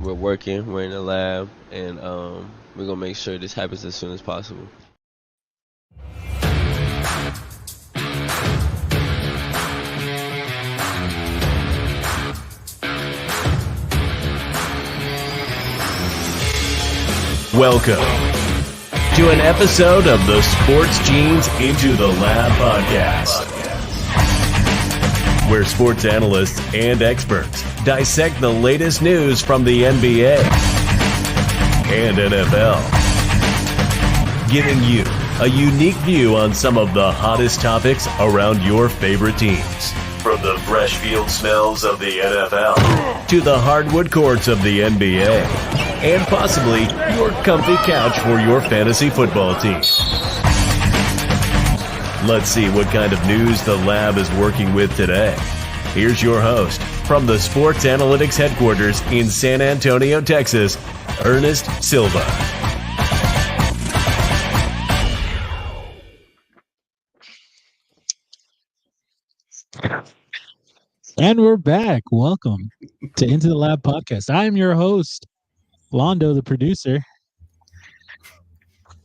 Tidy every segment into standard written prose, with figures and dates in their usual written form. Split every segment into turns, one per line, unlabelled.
we're working. We're in the lab, and we're gonna make sure this happens as soon as possible.
Welcome to an episode of the Sports Genes Into the Lab podcast, where sports analysts and experts dissect the latest news from the NBA and NFL, giving you a unique view on some of the hottest topics around your favorite teams. From the fresh field smells of the NFL to the hardwood courts of the NBA, and possibly your comfy couch for your fantasy football team. Let's see what kind of news the lab is working with today. Here's your host from the Sports Analytics headquarters in San Antonio, Texas, Ernest Silva.
And we're back. Welcome to Into the Lab podcast. I am your host, Londo, the producer.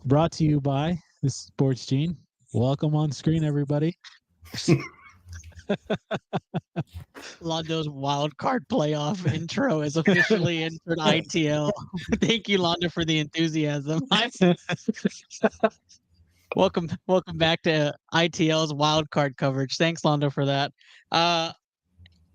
Brought to you by the Sports Gene. Welcome on screen, everybody.
Londo's wild card playoff intro is officially entered ITL. Thank you, Londo, for the enthusiasm. Welcome back to ITL's wild card coverage. Thanks, Londo, for that.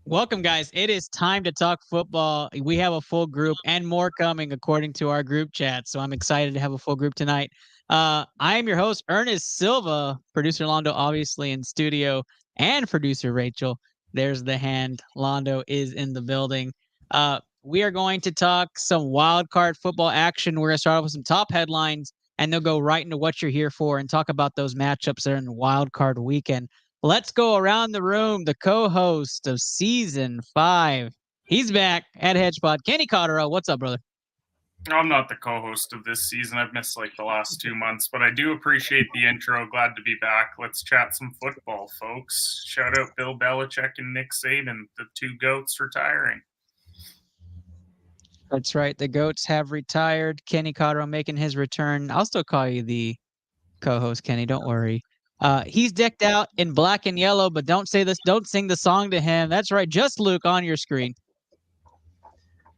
Welcome, guys. It is time to talk football. We have a full group and more coming according to our group chat. So I'm excited to have a full group tonight. I am your host, Ernest Silva, producer Londo, obviously in studio, and producer Rachel. There's the hand. Londo is in the building. We are going to talk some wild card football action. We're going to start off with some top headlines, and they'll go right into what you're here for and talk about those matchups that are in the wild card weekend. Let's go around the room. The co-host of season 5. He's back at Hedgepod. Kenny Cotterill. What's up, brother?
I'm not the co-host of this season. I've missed like the last 2 months, but I do appreciate the intro. Glad to be back. Let's chat some football, folks. Shout out Bill Belichick and Nick Saban, the two GOATs retiring.
That's right. The GOATs have retired. Kenny Cotterill making his return. I'll still call you the co-host, Kenny. Don't worry. He's decked out in black and yellow, but don't say this. Don't sing the song to him. That's right. Just Luke on your screen.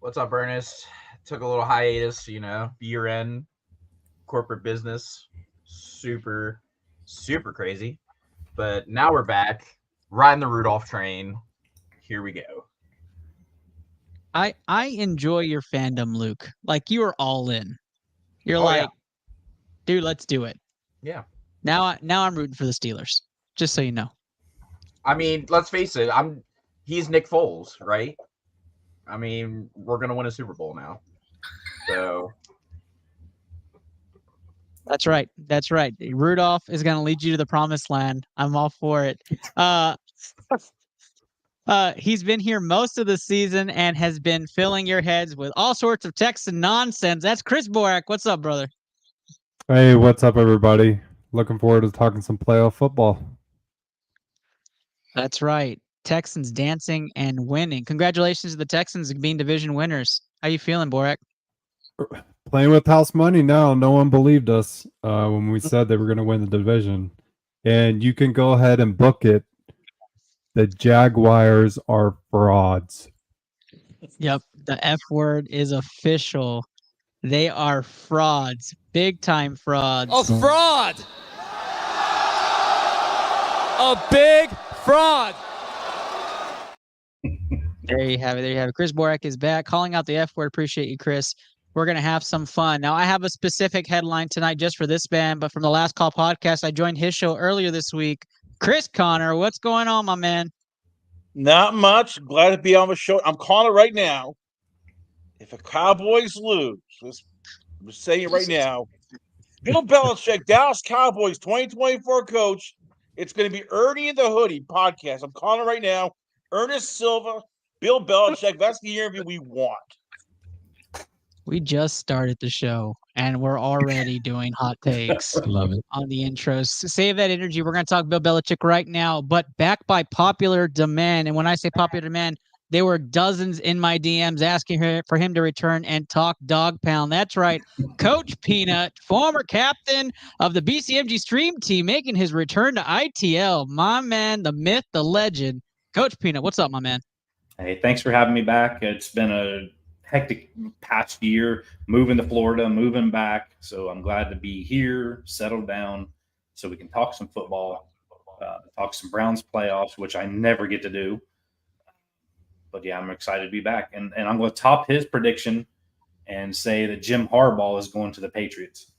What's up, Ernest? Took a little hiatus, year-end corporate business. Super, super crazy. But now we're back, riding the Rudolph train. Here we go.
I enjoy your fandom, Luke. Like, you are all in. You're dude, let's do it.
Yeah.
Now I'm rooting for the Steelers, just so you know.
I mean, let's face it. He's Nick Foles, right? I mean, we're gonna win a Super Bowl now. So
that's right. That's right. Rudolph is gonna lead you to the promised land. I'm all for it. He's been here most of the season and has been filling your heads with all sorts of Texan nonsense. That's Chris Borak. What's up, brother?
Hey, what's up, everybody? Looking forward to talking some playoff football.
That's right. Texans dancing and winning. Congratulations to the Texans being division winners. How you feeling, Borak?
Playing with house money now. No one believed us when we said they were going to win the division. And you can go ahead and book it. The Jaguars are frauds.
Yep. The F word is official. They are frauds. Big time frauds.
A fraud! A big fraud!
There you have it. There you have it. Chris Borak is back, calling out the F word. Appreciate you, Chris. We're going to have some fun. Now, I have a specific headline tonight just for this band, but from the Last Call podcast, I joined his show earlier this week. Chris Connor, what's going on, my man?
Not much. Glad to be on the show. I'm calling it right now. If the Cowboys lose, I'm just saying it right now, Bill Belichick, Dallas Cowboys 2024 coach, it's going to be Ernie and the Hoodie podcast. I'm calling it right now. Ernest Silva, Bill Belichick, that's the interview we want.
We just started the show, and we're already doing hot takes.
Love it.
On the intros. Save that energy. We're going to talk Bill Belichick right now, but backed by popular demand. And when I say popular demand, There were dozens in my DMs asking for him to return and talk dog pound. That's right. Coach Peanut, former captain of the BCMG Stream Team, making his return to ITL. My man, the myth, the legend. Coach Peanut, what's up, my man?
Hey, thanks for having me back. It's been a hectic past year, moving to Florida, moving back. So I'm glad to be here, settled down, so we can talk some football, talk some Browns playoffs, which I never get to do. But yeah, I'm excited to be back. And I'm going to top his prediction and say that Jim Harbaugh is going to the Patriots.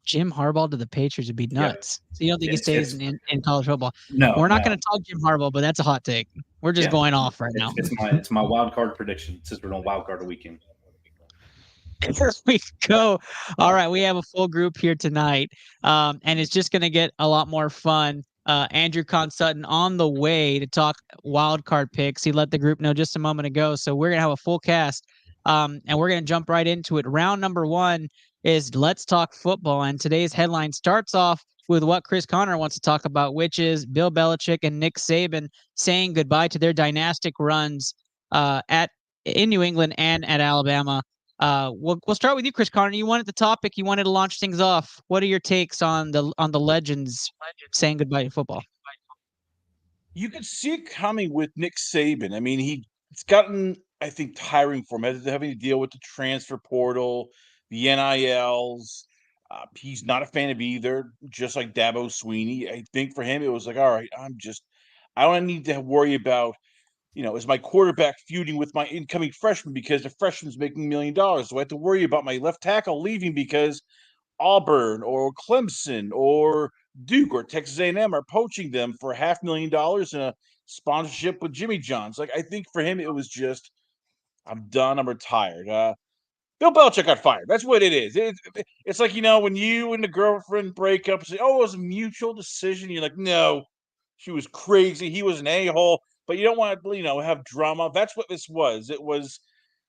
Jim Harbaugh to the Patriots would be nuts.
Yeah.
So you don't think he stays in college football?
No.
We're not going to talk Jim Harbaugh, but that's a hot take. We're just going off right now.
It's my wild card prediction since we're on wild card weekend.
Here we go. All right, we have a full group here tonight, and it's just going to get a lot more fun. Andrew Consutton on the way to talk wild card picks. He let the group know just a moment ago, so we're going to have a full cast, and we're going to jump right into it. Round number one is Let's Talk Football, and today's headline starts off with what Chris Connor wants to talk about, which is Bill Belichick and Nick Saban saying goodbye to their dynastic runs in New England and at Alabama. We'll start with you, Chris Connor. You wanted the topic. You wanted to launch things off. What are your takes on the legends saying goodbye to football?
You could see it coming with Nick Saban. I mean, it's gotten, I think, tiring for him, having to deal with the transfer portal, the NILs. He's not a fan of either, just like Dabo Sweeney. I think for him, it was like, all right, I don't need to worry about, is my quarterback feuding with my incoming freshman because the freshman's making $1 million? Do I have to worry about my left tackle leaving because Auburn or Clemson or Duke or Texas A&M are poaching them for $500,000 in a sponsorship with Jimmy John's? Like, I think for him, it was just, I'm done. I'm retired. Bill Belichick got fired. That's what it is. It's like, when you and the girlfriend break up and say, oh, it was a mutual decision. You're like, no, she was crazy. He was an a-hole. But you don't want to, have drama. That's what this was. It was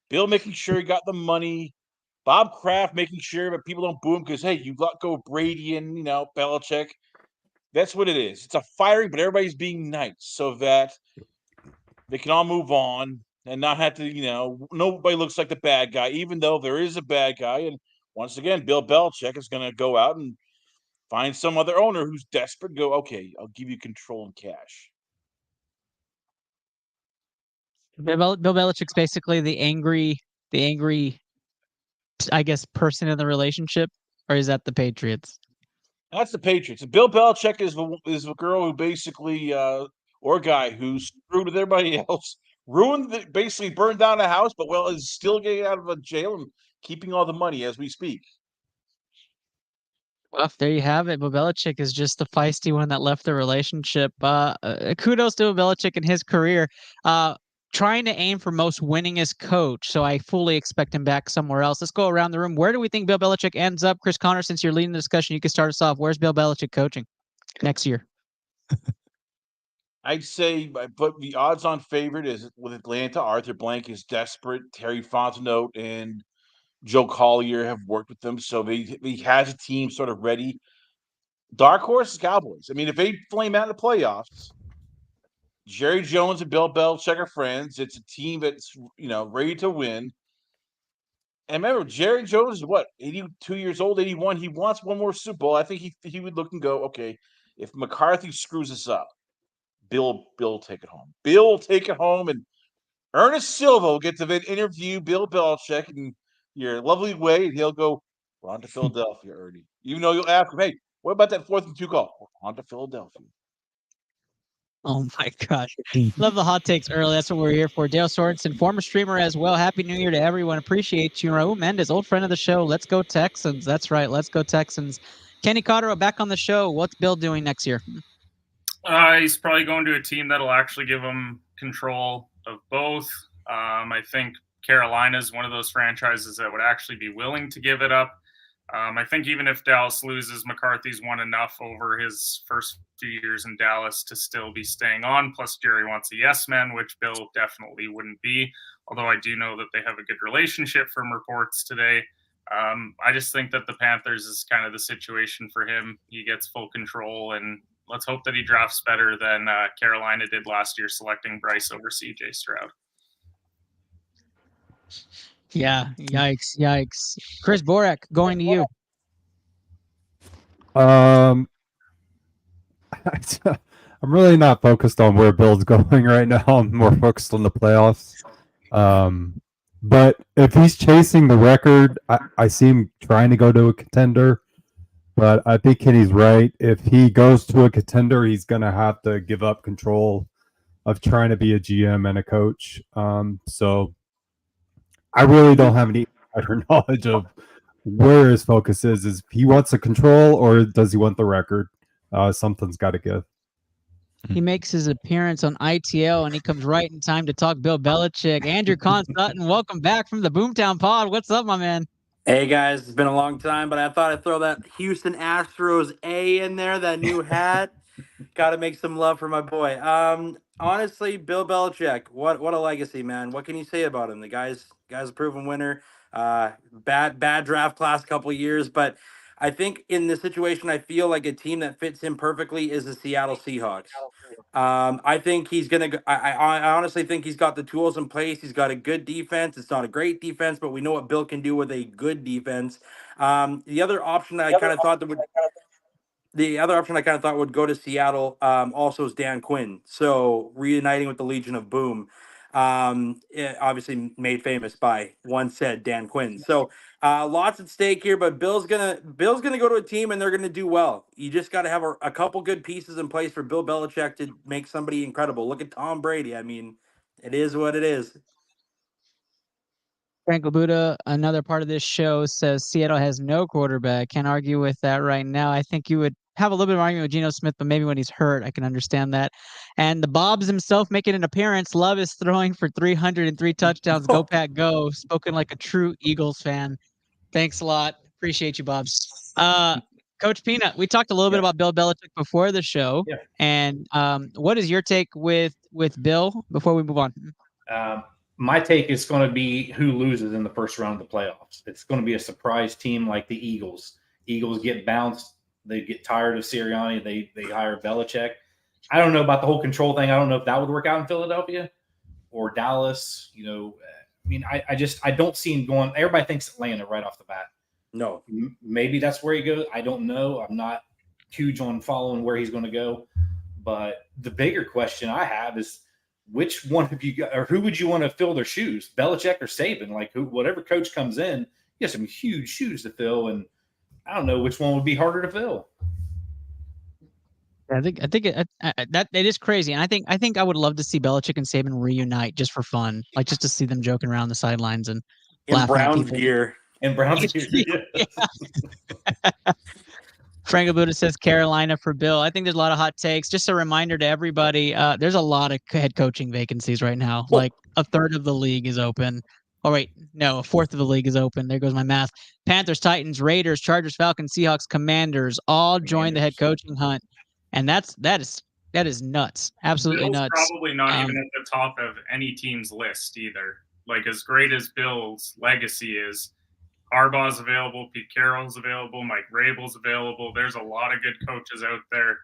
Bill making sure he got the money. Bob Kraft making sure that people don't boo him because, hey, you let go of Brady and, Belichick. That's what it is. It's a firing, but everybody's being nice so that they can all move on and not have to, nobody looks like the bad guy, even though there is a bad guy. And once again, Bill Belichick is going to go out and find some other owner who's desperate and go, okay, I'll give you control and cash.
Bill Belichick's basically the angry, I guess, person in the relationship, or is that the Patriots?
That's the Patriots. And Bill Belichick is a girl who basically, or a guy who screwed with everybody else, basically burned down a house, but is still getting out of a jail and keeping all the money as we speak.
Well, there you have it. Bill Belichick is just the feisty one that left the relationship. Kudos to Bill Belichick in his career. Trying to aim for most winningest coach, so I fully expect him back somewhere else. Let's go around the room. Where do we think Bill Belichick ends up? Chris Connor, since you're leading the discussion, you can start us off. Where's Bill Belichick coaching next year?
I'd say, but the odds-on favorite is with Atlanta. Arthur Blank is desperate. Terry Fontenot and Joe Collier have worked with them, so he has a team sort of ready. Dark horse is Cowboys. I mean, if they flame out in the playoffs, Jerry Jones and Bill Belichick are friends. It's a team that's, ready to win. And remember, Jerry Jones is 82 years old, 81. He wants one more Super Bowl. I think he would look and go, okay, if McCarthy screws us up, Bill will take it home. Bill will take it home, and Ernest Silva will get to interview Bill Belichick in your lovely way, and he'll go, we're on to Philadelphia, Ernie. Even though you'll ask him, hey, what about that 4th and 2 call? We're on to Philadelphia.
Oh my gosh. Love the hot takes early. That's what we're here for. Dale Sorensen, former streamer as well. Happy New Year to everyone. Appreciate you. Raul Mendez, old friend of the show. Let's go Texans. That's right. Let's go Texans. Kenny Cotterill back on the show. What's Bill doing next year?
He's probably going to a team that'll actually give him control of both. I think Carolina is one of those franchises that would actually be willing to give it up. I think even if Dallas loses, McCarthy's won enough over his first few years in Dallas to still be staying on. Plus, Jerry wants a yes man, which Bill definitely wouldn't be. Although I do know that they have a good relationship from reports today. I just think that the Panthers is kind of the situation for him. He gets full control, and let's hope that he drafts better than Carolina did last year, selecting Bryce over CJ Stroud.
Yeah, yikes. Chris Borak, going to you.
I'm really not focused on where Bill's going right now. I'm more focused on the playoffs. But if he's chasing the record, I see him trying to go to a contender. But I think Kenny's right. If he goes to a contender, he's going to have to give up control of trying to be a GM and a coach. So I really don't have any knowledge of where his focus is. Is he wants a control or does he want the record? Something's got to give.
He makes his appearance on ITL, and he comes right in time to talk Bill Belichick. Andrew Conn Sutton, welcome back from the Boomtown Pod. What's up, my man?
Hey, guys. It's been a long time, but I thought I'd throw that Houston Astros A in there, that new hat. Got to make some love for my boy. Honestly, Bill Belichick, what a legacy, man. What can you say about him? The guy's a proven winner. Bad draft class couple years, but I think in this situation, I feel like a team that fits him perfectly is the Seattle Seahawks. I think he's gonna. I honestly think he's got the tools in place. He's got a good defense. It's not a great defense, but we know what Bill can do with a good defense. The other option that I kind of thought that would. The other option I kind of thought would go to Seattle also is Dan Quinn. So reuniting with the Legion of Boom, obviously made famous by one said Dan Quinn. So lots at stake here, but Bill's gonna go to a team and they're gonna do well. You just got to have a couple good pieces in place for Bill Belichick to make somebody incredible. Look at Tom Brady. I mean, it is what it is.
Frank Labuda, another part of this show, says Seattle has no quarterback. Can't argue with that right now. I think you would have a little bit of argument with Geno Smith, but maybe when he's hurt, I can understand that. And the Bobs himself making an appearance. Love is throwing for 303 touchdowns. Go Pack Go. Spoken like a true Eagles fan. Thanks a lot. Appreciate you, Bobs. Coach Peanut, we talked a little bit about Bill Belichick before the show.
Yeah.
And what is your take with Bill before we move on?
My take is going to be who loses in the first round of the playoffs. It's going to be a surprise team like the Eagles. Eagles get bounced. They get tired of Sirianni. They hire Belichick. I don't know about the whole control thing. I don't know if that would work out in Philadelphia or Dallas. I mean, I don't see him going. Everybody thinks Atlanta right off the bat.
No.
Maybe that's where he goes. I don't know. I'm not huge on following where he's going to go. But the bigger question I have is, which one of you got, or who would you want to fill their shoes, Belichick or Saban? Like whatever coach comes in, he has some huge shoes to fill, and I don't know which one would be harder to fill.
I think that it is crazy, and I think I would love to see Belichick and Saban reunite just for fun, like just to see them joking around the sidelines and
In
laughing at
Browns
people.
gear.
In Browns gear.
Frank Abuda says Carolina for Bill. I think there's a lot of hot takes. Just a reminder to everybody, there's a lot of head coaching vacancies right now. Like a third of the league is open. Oh, wait, no, a fourth of the league is open. There goes my math. Panthers, Titans, Raiders, Chargers, Falcons, Seahawks, Commanders all join the head coaching hunt. And that is nuts. Absolutely
Bill's
nuts.
Probably not even at the top of any team's list either. Like, as great as Bill's legacy is, Harbaugh's available, Pete Carroll's available, Mike Vrabel's available. There's a lot of good coaches out there.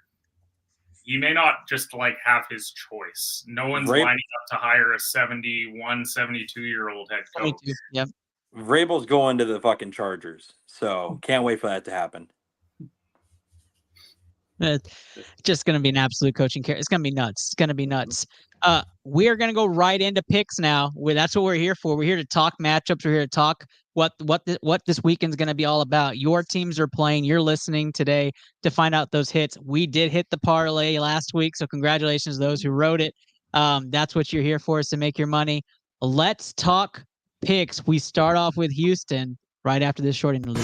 You may not just have his choice. No one's lining up to hire a 71, 72-year-old head coach.
Yep.
Vrabel's going to the fucking Chargers, so can't wait for that to happen.
It's just going to be an absolute coaching care. It's going to be nuts. It's going to be nuts. We are going to go right into picks now. That's what we're here for. We're here to talk matchups. We're here to talk what this weekend's going to be all about. Your teams are playing. You're listening today to find out those hits. We did hit the parlay last week, so congratulations to those who wrote it. That's what you're here for, is to make your money. Let's talk picks. We start off with Houston right after this short interlude.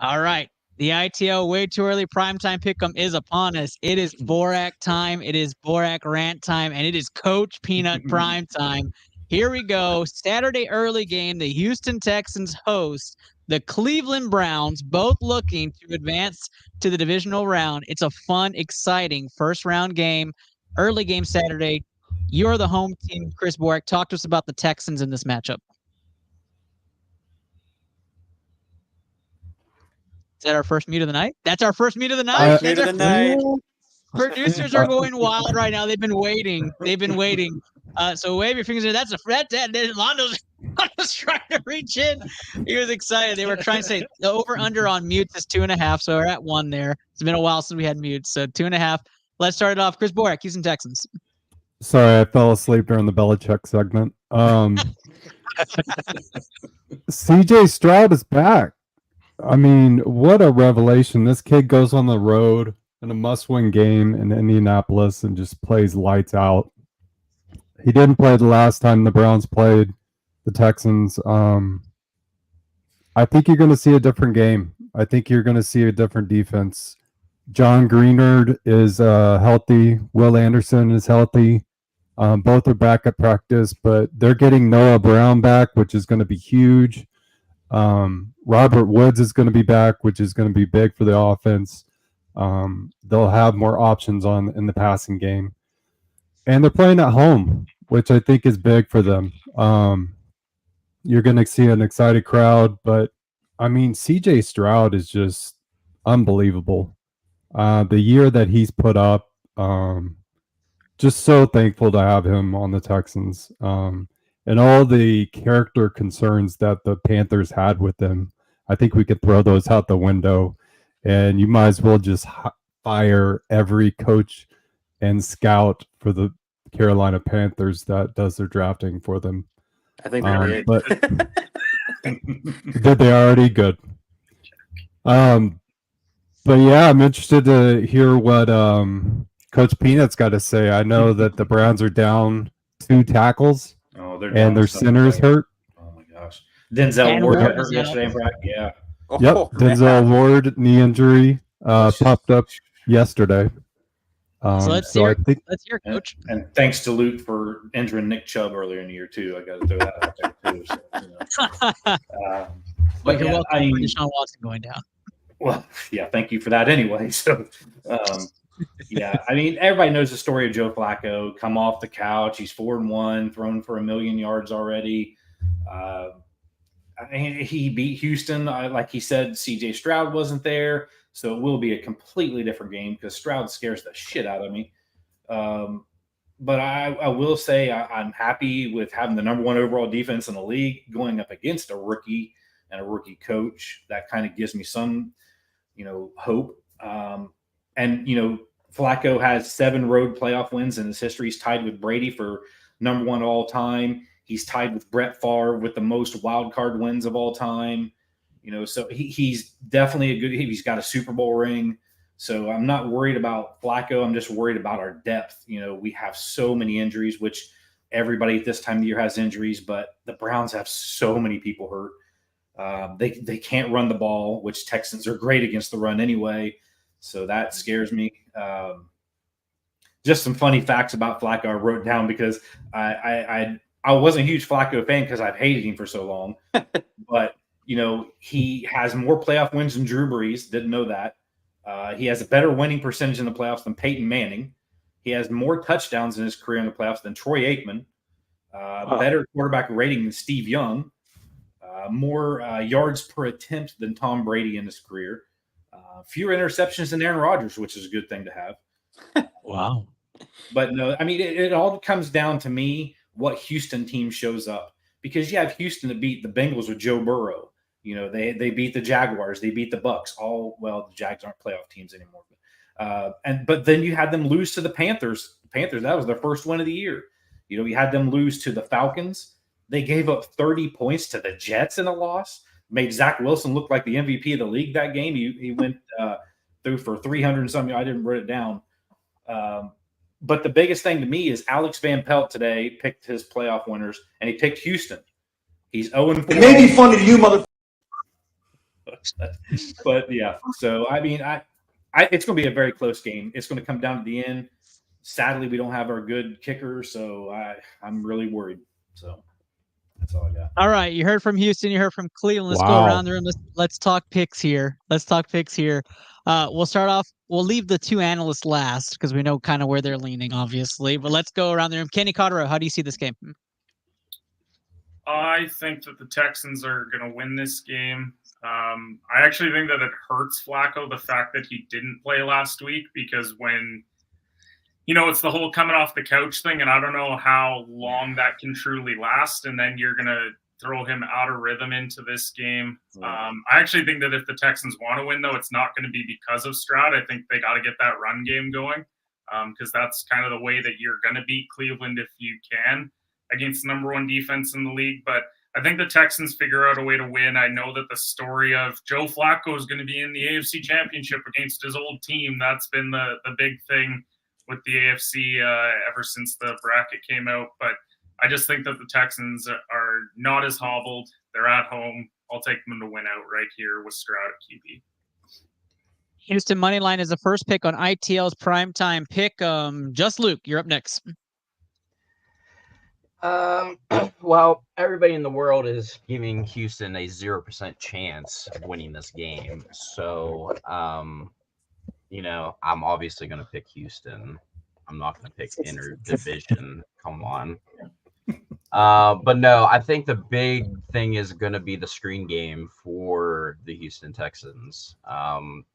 All right. The ITL way too early primetime pick'em is upon us. It is Borak time. It is Borak rant time, and it is Coach Peanut prime time. Here we go. Saturday early game. The Houston Texans host the Cleveland Browns, both looking to advance to the divisional round. It's a fun, exciting first round game. Early game Saturday. You're the home team, Chris Borak. Talk to us about the Texans in this matchup. that our first mute of the night? That's our first mute of the night.
First
That's
mute of the night.
Producers are going wild right now. They've been waiting. So wave your fingers in. That's a fret. Londo's trying to reach in. He was excited. They were trying to say the over-under on mutes is 2.5. So we're at 1 there. It's been a while since we had mutes. So 2.5. Let's start it off. Chris Borak, Houston Texans.
Sorry, I fell asleep during the Belichick segment. CJ Stroud is back. I mean, what a revelation. This kid goes on the road in a must-win game in Indianapolis and just plays lights out. He didn't play the last time the Browns played the Texans. I think you're going to see a different game. I think you're going to see a different defense. John Greenard is healthy. Will Anderson is healthy. Both are back at practice, but they're getting Noah Brown back, which is going to be huge. Robert Woods is going to be back, which is going to be big for the offense. They'll have more options in the passing game. And they're playing at home, which I think is big for them. You're going to see an excited crowd, but I mean, CJ Stroud is just unbelievable. The year that he's put up, just so thankful to have him on the Texans. And all the character concerns that the Panthers had with him, I think we could throw those out the window. And you might as well just fire every coach and scout for the Carolina Panthers that does their drafting for them.
I think they did.
But did they already? Good. But yeah, I'm interested to hear what Coach Peanut's got to say. I know that the Browns are down 2 tackles.
Oh, they're
and their center's hurt.
Oh my gosh. Denzel Ward got hurt yesterday. Yeah.
Yep. Denzel Ward knee injury popped up yesterday.
So let's hear, Coach.
And thanks to Luke for injuring Nick Chubb earlier in the year too. I got to throw that out there too. So,
but you're welcome for Deshaun Watson going down.
Well, yeah, thank you for that anyway. So, yeah, I mean, everybody knows the story of Joe Flacco. Come off the couch, he's 4-1, thrown for 1 million yards already. He beat Houston. Like he said, CJ Stroud wasn't there. So it will be a completely different game because Stroud scares the shit out of me. But I will say I'm happy with having the #1 overall defense in the league going up against a rookie and a rookie coach. That kind of gives me some, hope. And Flacco has 7 road playoff wins in his history. He's tied with Brady for #1 all time. He's tied with Brett Favre with the most wild card wins of all time. So he's definitely he's got a Super Bowl ring. So I'm not worried about Flacco. I'm just worried about our depth. We have so many injuries, which everybody at this time of the year has injuries, but the Browns have so many people hurt. They can't run the ball, which Texans are great against the run anyway. So that scares me. Just some funny facts about Flacco I wrote down because I wasn't a huge Flacco fan because I've hated him for so long. But, he has more playoff wins than Drew Brees. Didn't know that. He has a better winning percentage in the playoffs than Peyton Manning. He has more touchdowns in his career in the playoffs than Troy Aikman. Better quarterback rating than Steve Young. More yards per attempt than Tom Brady in his career. Fewer interceptions than Aaron Rodgers, which is a good thing to have.
Wow.
But no, I mean, it all comes down to me what Houston team shows up. Because you have Houston to beat the Bengals with Joe Burrow. They beat the Jaguars. They beat the Bucks. The Jags aren't playoff teams anymore. But then you had them lose to the Panthers. Panthers, that was their first win of the year. You had them lose to the Falcons. They gave up 30 points to the Jets in a loss. Made Zach Wilson look like the MVP of the league that game. He went through for 300 and something. I didn't write it down. But the biggest thing to me is Alex Van Pelt today picked his playoff winners, and he picked Houston. He's 0-4.
It may be funny to you, mother.
But yeah, so I mean, it's going to be a very close game. It's going to come down to the end. Sadly, we don't have our good kicker, so I'm really worried. So that's all I got.
All right, you heard from Houston, you heard from Cleveland. Let's go around the room. Let's talk picks here. We'll start off. We'll leave the 2 analysts last because we know kind of where they're leaning, obviously. But let's go around the room. Kenny Cotterill, how do you see this game?
I think that the Texans are going to win this game. I actually think that it hurts Flacco, the fact that he didn't play last week, because when, it's the whole coming off the couch thing, and I don't know how long that can truly last, and then you're going to throw him out of rhythm into this game. I actually think that if the Texans want to win, though, it's not going to be because of Stroud. I think they got to get that run game going, because that's kind of the way that you're going to beat Cleveland if you can against the number one defense in the league. But I think the Texans figure out a way to win. I know that the story of Joe Flacco is going to be in the AFC Championship against his old team. That's been the big thing with the AFC ever since the bracket came out. But I just think that the Texans are not as hobbled. They're at home. I'll take them to win out right here with Stroud at QB.
Houston money line is the first pick on ITL's primetime pick. Just Luke, you're up next.
Well, everybody in the world is giving Houston a 0% chance of winning this game. So, I'm obviously going to pick Houston. I'm not going to pick interdivision. Come on. But no, I think the big thing is going to be the screen game for the Houston Texans.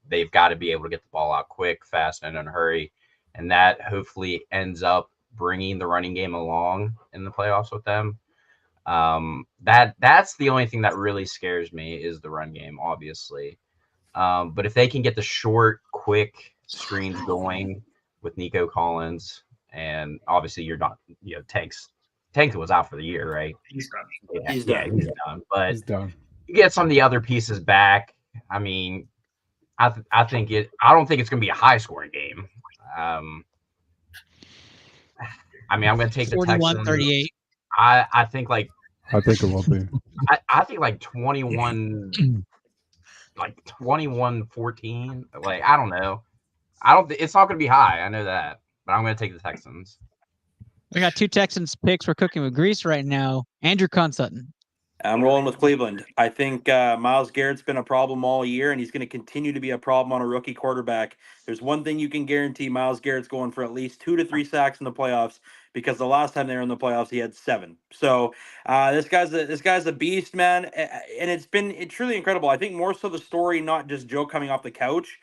They've got to be able to get the ball out quick, fast, and in a hurry. And that hopefully ends up bringing the running game along in the playoffs with them. That's the only thing that really scares me is the run game, obviously. But if they can get the short, quick screens going with Nico Collins, and obviously you're not, Tank was out for the year, right?
He's done.
Yeah,
He's
yeah,
done.
he's done. But
He's done.
you get some of the other pieces back. I mean, I don't think it's going to be a high scoring game. I'm going to take the Texans.
41-38.
I think
I think it will be.
I think like 21, like 21-14. Like, I don't know. It's not going to be high. I know that, but I'm going to take the Texans.
We got two Texans picks. We're cooking with grease right now. Andrew Consutton.
I'm rolling with Cleveland. I think Myles Garrett's been a problem all year, and he's going to continue to be a problem on a rookie quarterback. There's one thing you can guarantee: Myles Garrett's going for at least 2 to 3 sacks in the playoffs, because the last time they were in the playoffs, he had 7. So this guy's a beast, man, and it's truly incredible. I think more so the story, not just Joe coming off the couch.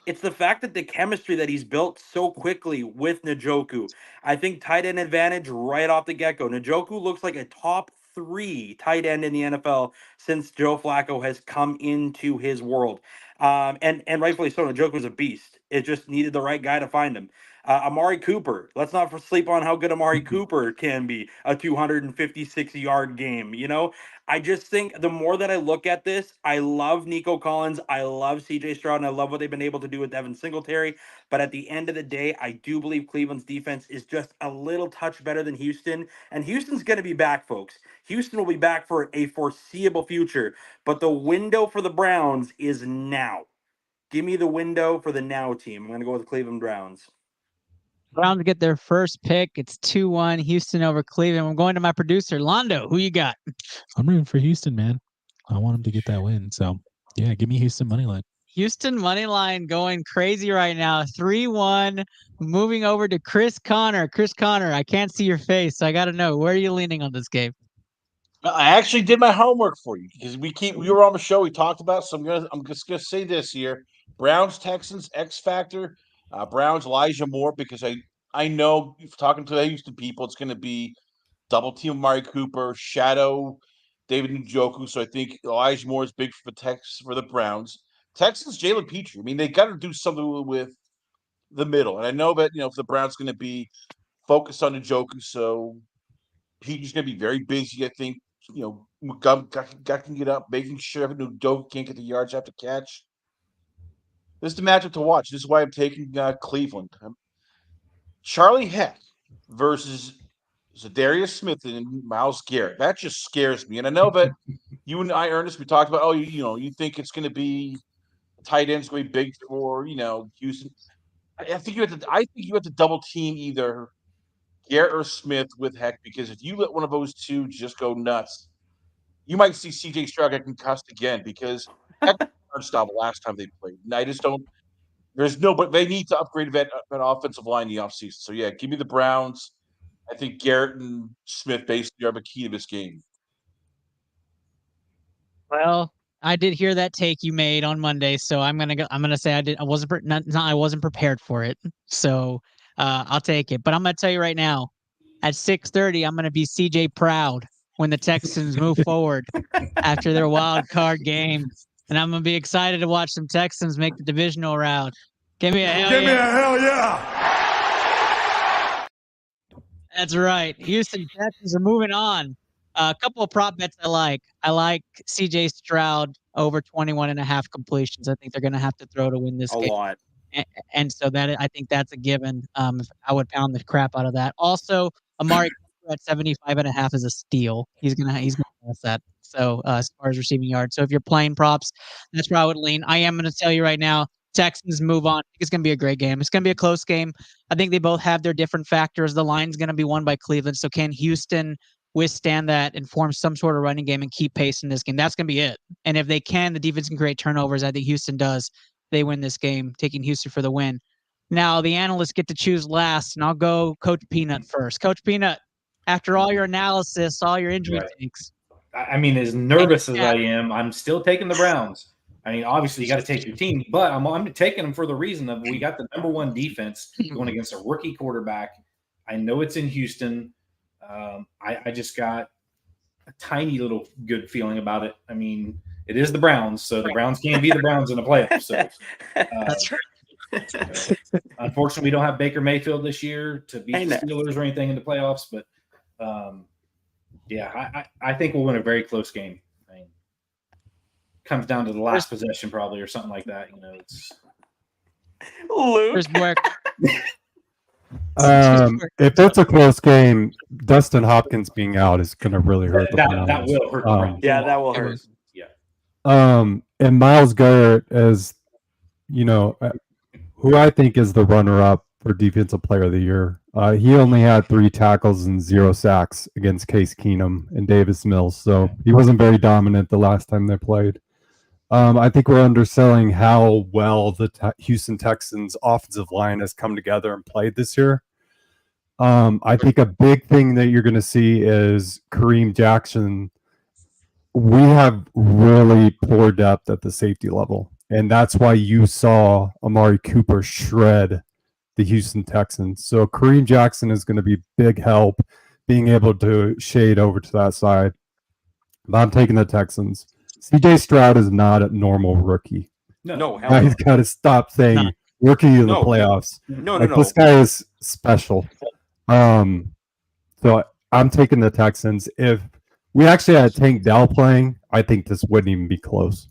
It's the fact that the chemistry that he's built so quickly with Njoku. I think tight end advantage right off the get-go. Njoku looks like a top 3 tight end in the NFL since Joe Flacco has come into his world. And rightfully so, Njoku's a beast. It just needed the right guy to find him. Amari Cooper. Let's not sleep on how good Amari Cooper can be. A 256-yard game, I just think the more that I look at this, I love Nico Collins, I love CJ Stroud, and I love what they've been able to do with Devin Singletary. But at the end of the day, I do believe Cleveland's defense is just a little touch better than Houston. And Houston's going to be back, folks. Houston will be back for a foreseeable future. But the window for the Browns is now. Give me the window for the now team. I'm going to go with the Cleveland Browns.
Browns get their first pick. It's 2-1 Houston over Cleveland. I'm going to my producer, Londo. Who you got?
I'm rooting for Houston, man. I want him to get that win. So, yeah, give me Houston money line.
Houston money line going crazy right now. 3-1. Moving over to Chris Connor. Chris Connor, I can't see your face, so I got to know, where are you leaning on this game?
I actually did my homework for you because we were on the show. We talked about, so I'm just gonna say this here: Browns, Texans, X Factor. Browns, Elijah Moore, because I know if talking to the Houston people, it's going to be double team Amari Cooper, shadow David Njoku. So I think Elijah Moore is big for the Browns. Texans, Jalen Petrie. I mean, they got to do something with the middle, and I know that if the Browns going to be focused on Njoku, so Petrie's going to be very busy. I think got can get up, making sure Njoku can't get the yards after catch. This is the matchup to watch. This is why I'm taking Cleveland. Charlie Heck versus Zadarius Smith and Myles Garrett. That just scares me. And I know that you and I, Ernest, we talked about, you think it's going to be tight ends going to be big for, Houston. I think you have to double team either Garrett or Smith with Heck, because if you let one of those two just go nuts, you might see CJ Stroud get concussed again, because Heck was unstoppable last time they played. And I just don't. But they need to upgrade that offensive line in the offseason. So, yeah, give me the Browns. I think Garrett and Smith basically are the key to this game.
Well, I did hear that take you made on Monday, so I'm gonna say I wasn't prepared for it. So I'll take it. But I'm gonna tell you right now, at 6:30, I'm gonna be CJ proud when the Texans move forward after their wild card game, and I'm gonna be excited to watch some Texans make the divisional round. Give me a hell yeah!
Give me a hell yeah!
That's right. Houston Texans are moving on. A couple of prop bets I like. I like CJ Stroud over 21.5 completions. I think they're going to have to throw to win this
A
game.
lot.
And so I think that's a given. I would pound the crap out of that. Also, Amari Cooper at 75.5 is a steal. He's gonna pass that. So as far as receiving yards, so if you're playing props, that's where I would lean. I am going to tell you right now, Texans move on. I think it's going to be a great game. It's going to be a close game. I think they both have their different factors. The line's going to be won by Cleveland. So can Houston withstand that and form some sort of running game and keep pace in this game? That's going to be it. And if they can, the defense can create turnovers. I think Houston does. They win this game, taking Houston for the win. Now, the analysts get to choose last, and I'll go Coach Peanut first. Coach Peanut, after all your analysis, all your injury takes.
I mean, as nervous as I am, I'm still taking the Browns. I mean, obviously, you got to take your team, but I'm taking them for the reason of we got the #1 defense going against a rookie quarterback. I know it's in Houston. I just got a tiny little good feeling about it. I mean, it is the Browns, so the Browns can't be the Browns in the playoffs. So,
That's right.
Unfortunately, we don't have Baker Mayfield this year to beat the Steelers or anything in the playoffs, but I think we'll win a very close game. I mean, comes down to the last possession probably or something like that. You know, it's
Luke.
If it's a close game, Dustin Hopkins being out is going to really hurt the Browns.
That will hurt the Browns.
Yeah, that will hurt.
Yeah.
And Myles Garrett is, who I think is the runner-up for Defensive Player of the Year. He only had 3 tackles and 0 sacks against Case Keenum and Davis Mills, so he wasn't very dominant the last time they played. I think we're underselling how well the Houston Texans offensive line has come together and played this year. I think a big thing that you're going to see is Kareem Jackson. We have really poor depth at the safety level, and that's why you saw Amari Cooper shred the Houston Texans. So Kareem Jackson is going to be big help being able to shade over to that side. But I'm taking the Texans. CJ Stroud is not a normal rookie.
No,
he's got to stop saying rookie of the playoffs.
No.
This guy is special. So I'm taking the Texans. If we actually had Tank Dell playing, I think this wouldn't even be close.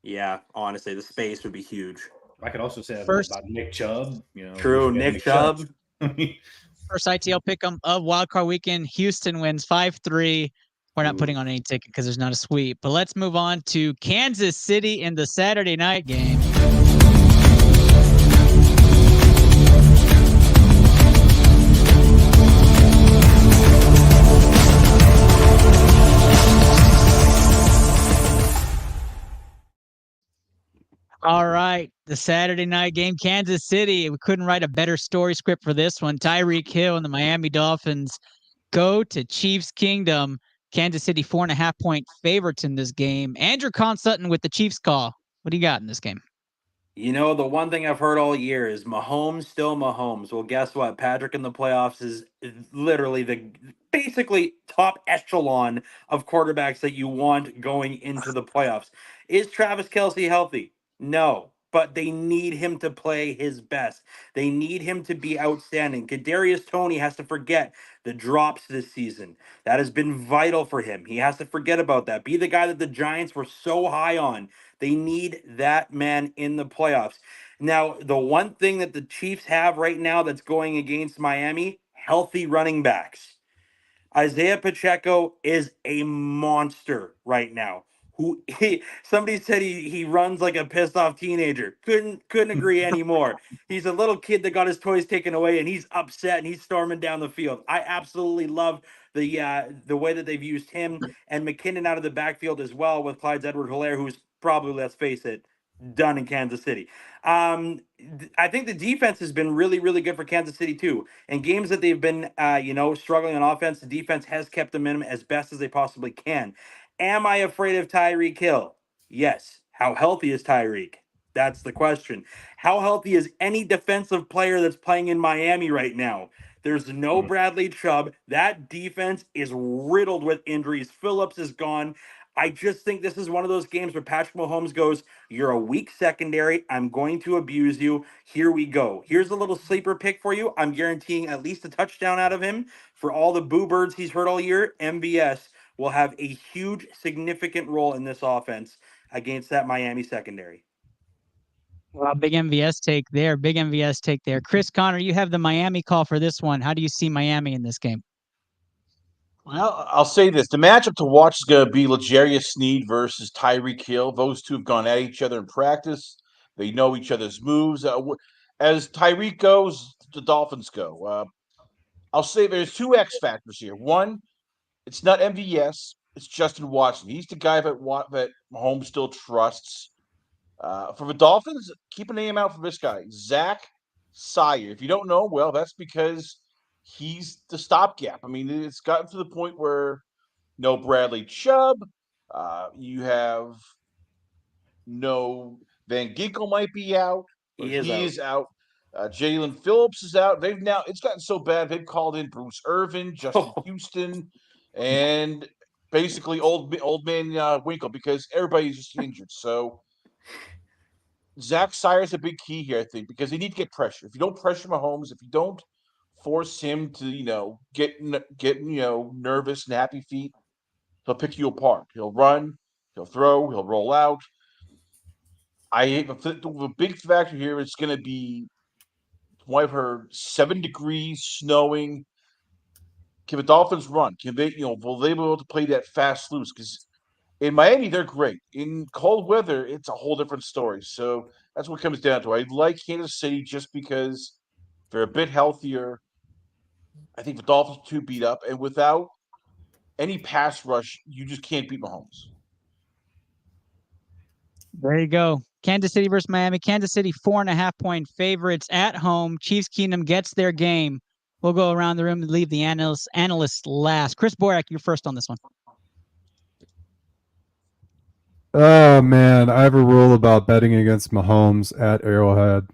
Yeah, honestly, the space would be huge.
I could also say
First,
about Nick Chubb.
True, Nick Chubb.
First ITL pick'em of wildcard weekend. Houston wins 5-3. We're not putting on any ticket because there's not a sweep. But let's move on to Kansas City in the Saturday night game. All right, the Saturday night game, Kansas City. We couldn't write a better story script for this one. Tyreek Hill and the Miami Dolphins go to Chiefs Kingdom. Kansas City 4.5-point favorites in this game. Andrew Sutton with the Chiefs call. What do you got in this game?
You know, the one thing I've heard all year is Mahomes still Mahomes. Well, guess what? Patrick in the playoffs is literally the basically top echelon of quarterbacks that you want going into the playoffs. Is Travis Kelce healthy? No, but they need him to play his best. They need him to be outstanding. Kadarius Toney has to forget the drops this season. That has been vital for him. He has to forget about that. Be the guy that the Giants were so high on. They need that man in the playoffs. Now, the one thing that the Chiefs have right now that's going against Miami, healthy running backs. Isaiah Pacheco is a monster right now. Somebody said he runs like a pissed off teenager. Couldn't agree anymore. He's a little kid that got his toys taken away and he's upset and he's storming down the field. I absolutely love the way that they've used him and McKinnon out of the backfield as well with Clyde Edwards-Helaire, who's probably, let's face it, done in Kansas City. I think the defense has been really, really good for Kansas City too. In games that they've been, struggling on offense, the defense has kept them in as best as they possibly can. Am I afraid of Tyreek Hill? Yes. How healthy is Tyreek? That's the question. How healthy is any defensive player that's playing in Miami right now? There's no Bradley Chubb. That defense is riddled with injuries. Phillips is gone. I just think this is one of those games where Patrick Mahomes goes, "You're a weak secondary. I'm going to abuse you. Here we go. Here's a little sleeper pick for you. I'm guaranteeing at least a touchdown out of him. For all the boo birds he's heard all year, MVS will have a huge, significant role in this offense against that Miami secondary."
Well, big MVS take there. Big MVS take there. Chris Connor, you have the Miami call for this one. How do you see Miami in this game?
Well, I'll say this. The matchup to watch is going to be L'Jarius Sneed versus Tyreek Hill. Those two have gone at each other in practice. They know each other's moves. As Tyreek goes, the Dolphins go. I'll say there's two X factors here. One, it's not MVS. It's Justin Watson. He's the guy that Mahomes still trusts. For the Dolphins, keep an name out for this guy, Zach Sire. If you don't know, well, that's because he's the stopgap. I mean, it's gotten to the point where no Bradley Chubb. You have no Van Ginkel might be out. Or he is out. Jalen Phillips is out. It's gotten so bad they've called in Bruce Irvin, Justin Houston, and basically old man Winkle because everybody's just injured. So Zach Sire is a big key here, I think, because they need to get pressure. If you don't pressure Mahomes, if you don't force him to, get nervous and happy feet, he'll pick you apart. He'll run, he'll throw, he'll roll out. The big factor here is going to be what I've heard: 7 degrees, snowing. Can the Dolphins run? Can they, will they be able to play that fast loose? Because in Miami, they're great. In cold weather, it's a whole different story. So that's what it comes down to. I like Kansas City just because they're a bit healthier. I think the Dolphins too beat up, and without any pass rush, you just can't beat Mahomes.
There you go. Kansas City versus Miami. Kansas City 4.5-point favorites at home. Chiefs Kingdom gets their game. We'll go around the room and leave the analysts last. Chris Borak, you're first on this one.
Oh man, I have a rule about betting against Mahomes at Arrowhead.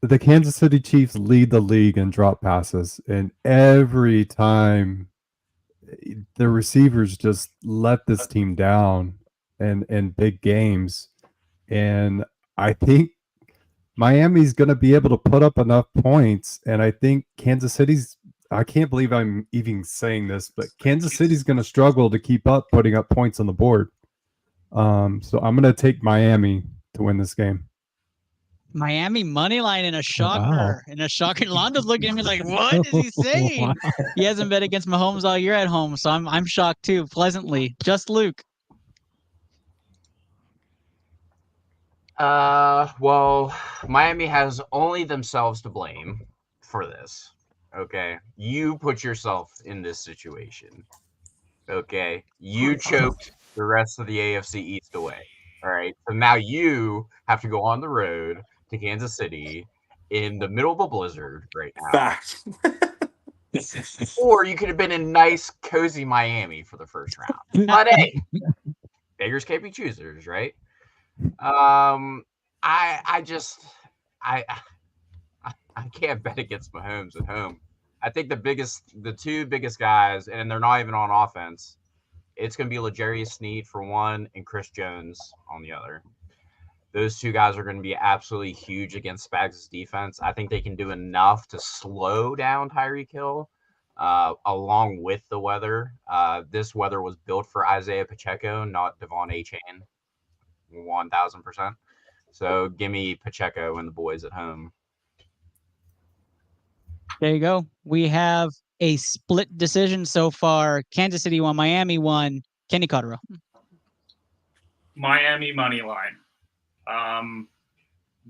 The Kansas City Chiefs lead the league in drop passes, and every time the receivers just let this team down in big games. And I think Miami's going to be able to put up enough points, and I think Kansas City's I can't believe I'm even saying this, but Kansas City's going to struggle to keep up putting up points on the board. So I'm going to take Miami to win this game.
Miami money line in a shocker.
Wow.
In a shocker. Londo's looking at me like, what is he saying?
Wow.
He hasn't bet against Mahomes all year at home, so I'm shocked too, pleasantly. Just Luke.
Well, Miami has only themselves to blame for this. Okay, you put yourself in this situation. Okay, you choked the rest of the AFC East away. All right, so now you have to go on the road to Kansas City in the middle of a blizzard right now.
Facts.
Or you could have been in nice, cozy Miami for the first round. But hey, beggars can't be choosers, right? I can't bet against Mahomes at home. I think the two biggest guys, and they're not even on offense, it's going to be L'Jarius Sneed for one and Chris Jones on the other. Those two guys are going to be absolutely huge against Spags' defense. I think they can do enough to slow down Tyreek Hill, along with the weather. This weather was built for Isaiah Pacheco, not Devon Achane, 1,000%. So give me Pacheco and the boys at home.
There you go. We have a split decision so far. Kansas City won, Miami won. Kenny Cotterill.
Miami money line.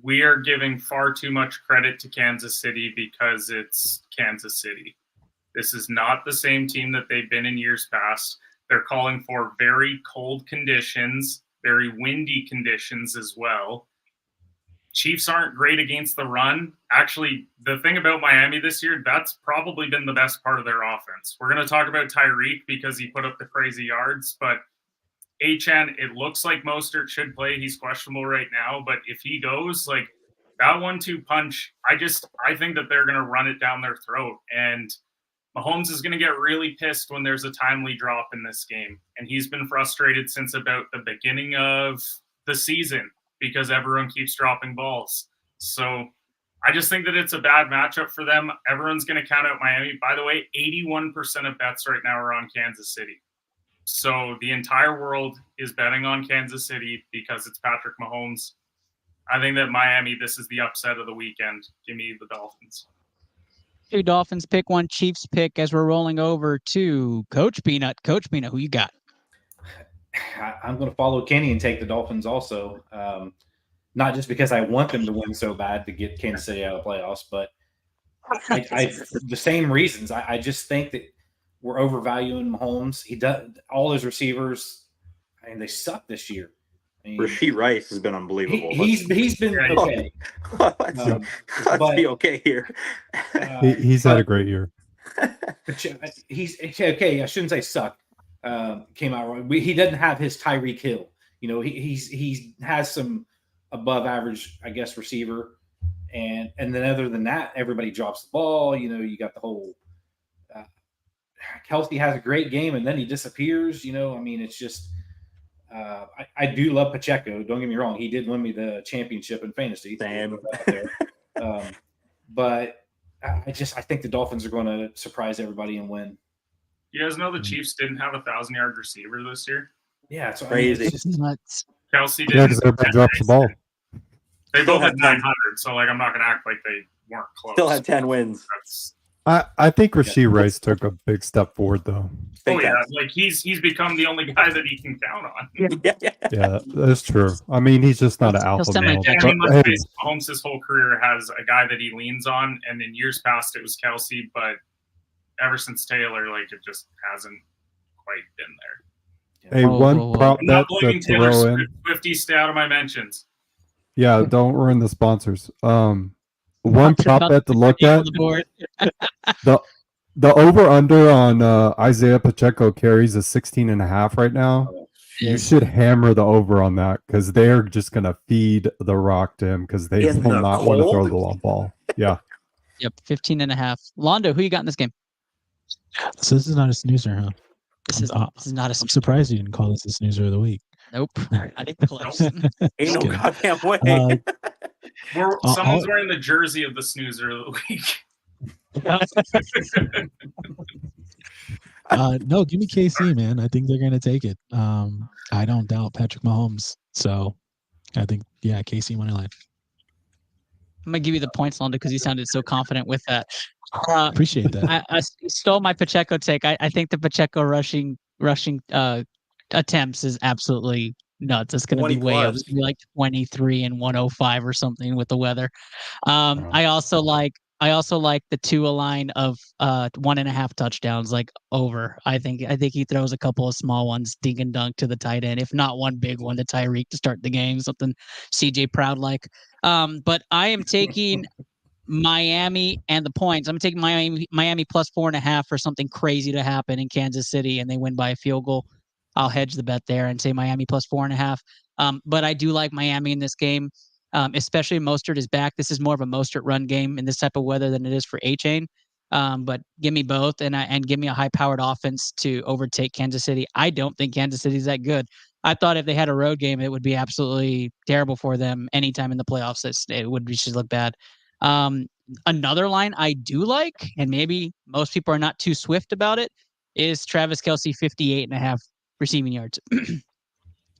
We are giving far too much credit to Kansas City because it's Kansas City. This is not the same team that they've been in years past. They're calling for very cold conditions, very windy conditions as well. Chiefs aren't great against the run. Actually, the thing about Miami this year, that's probably been the best part of their offense. We're going to talk about Tyreek because he put up the crazy yards, but HN, it looks like Mostert should play. He's questionable right now, but if he goes, like that 1-2 punch, I think that they're going to run it down their throat. And Mahomes is going to get really pissed when there's a timely drop in this game. And he's been frustrated since about the beginning of the season because everyone keeps dropping balls. So I just think that it's a bad matchup for them. Everyone's going to count out Miami. By the way, 81% of bets right now are on Kansas City. So the entire world is betting on Kansas City because it's Patrick Mahomes. I think that Miami, this is the upset of the weekend. Give me the Dolphins.
2 Dolphins pick, 1 Chiefs pick as we're rolling over to Coach Peanut. Coach Peanut, who you got?
I'm going to follow Kenny and take the Dolphins also. Not just because I want them to win so bad to get Kansas City out of the playoffs, but the same reasons. I just think that we're overvaluing Mahomes. He does all his receivers. I mean, they suck this year. I mean,
Rasheed Rice has been unbelievable.
He's been okay.
Let's be okay here.
He's had a great year.
He's okay. I shouldn't say suck. Came out wrong. He doesn't have his Tyreek Hill. You know, he has some above average, I guess, receiver, and then other than that, everybody drops the ball. You know, you got the whole. Kelsey has a great game and then he disappears. You know, I mean, it's just. I do love Pacheco. Don't get me wrong; he did win me the championship in fantasy.
Damn.
But I think the Dolphins are going to surprise everybody and win.
You guys know the Chiefs didn't have a 1,000-yard receiver this year.
Yeah, it's
crazy.
It's nuts.
Kelsey
Yeah,
didn't.
because everybody drops the ball.
They
Still
both had
had
900, so like I'm not going to act like they weren't close.
Still had 10 wins.
That's,
I think Rasheed Rice took a big step forward, though.
oh yeah, like he's become the only guy that he can count on.
Yeah, that's true. I mean, he's just not an
He'll
alpha
semi-
male.
Yeah, I
But,
mean, let's
hey,
face it, Mahomes his whole career has a guy that he leans on, and in years past it was Kelsey, but ever since Taylor, like it just hasn't quite been there.
hey,
Whoa,
one
whoa, whoa.
prop
I'm not
bet
blaming
to
Taylor
throw in.
Swift. Swifty, stay out of my mentions.
Yeah, don't ruin the sponsors. One
Talking
prop
about
bet to look
the
at.
board.
The over under on Isaiah Pacheco carries a 16.5 right now. You should hammer the over on that because they're just gonna feed the rock to him because they
In
will
the
not want to throw
cold?
the long ball. Yeah.
Yep, 15.5. Londo, who you got in this game?
So this is not a snoozer, huh?
This is not a
I'm surprised you didn't call this the snoozer of the week.
Nope. Not even close.
Ain't no
kidding.
goddamn way.
Someone's wearing the jersey of the snoozer of the week.
No, give me KC, man. I think they're gonna take it. I don't doubt Patrick Mahomes, so I think KC money line.
I'm gonna give you the points, Londo, because you sounded so confident with that.
Appreciate that.
I stole my Pacheco take. I think the Pacheco rushing attempts is absolutely nuts. It's going to be
20
way up.
plus.
It's gonna be like 23 and 105 or something with the weather. I also like the Tua line of 1.5 touchdowns, like over. I think he throws a couple of small ones, dink and dunk to the tight end, if not one big one to Tyreek to start the game, something CJ Proud like. But I am taking Miami and the points. I'm taking Miami plus 4.5 for something crazy to happen in Kansas City and they win by a field goal. I'll hedge the bet there and say Miami plus 4.5. But I do like Miami in this game, especially Mostert is back. This is more of a Mostert run game in this type of weather than it is for A-Chain. But give me both and give me a high-powered offense to overtake Kansas City. I don't think Kansas City's that good. I thought if they had a road game, it would be absolutely terrible for them anytime in the playoffs. It would just look bad. Another line I do like, and maybe most people are not too swift about it, is Travis Kelce 58.5 receiving yards.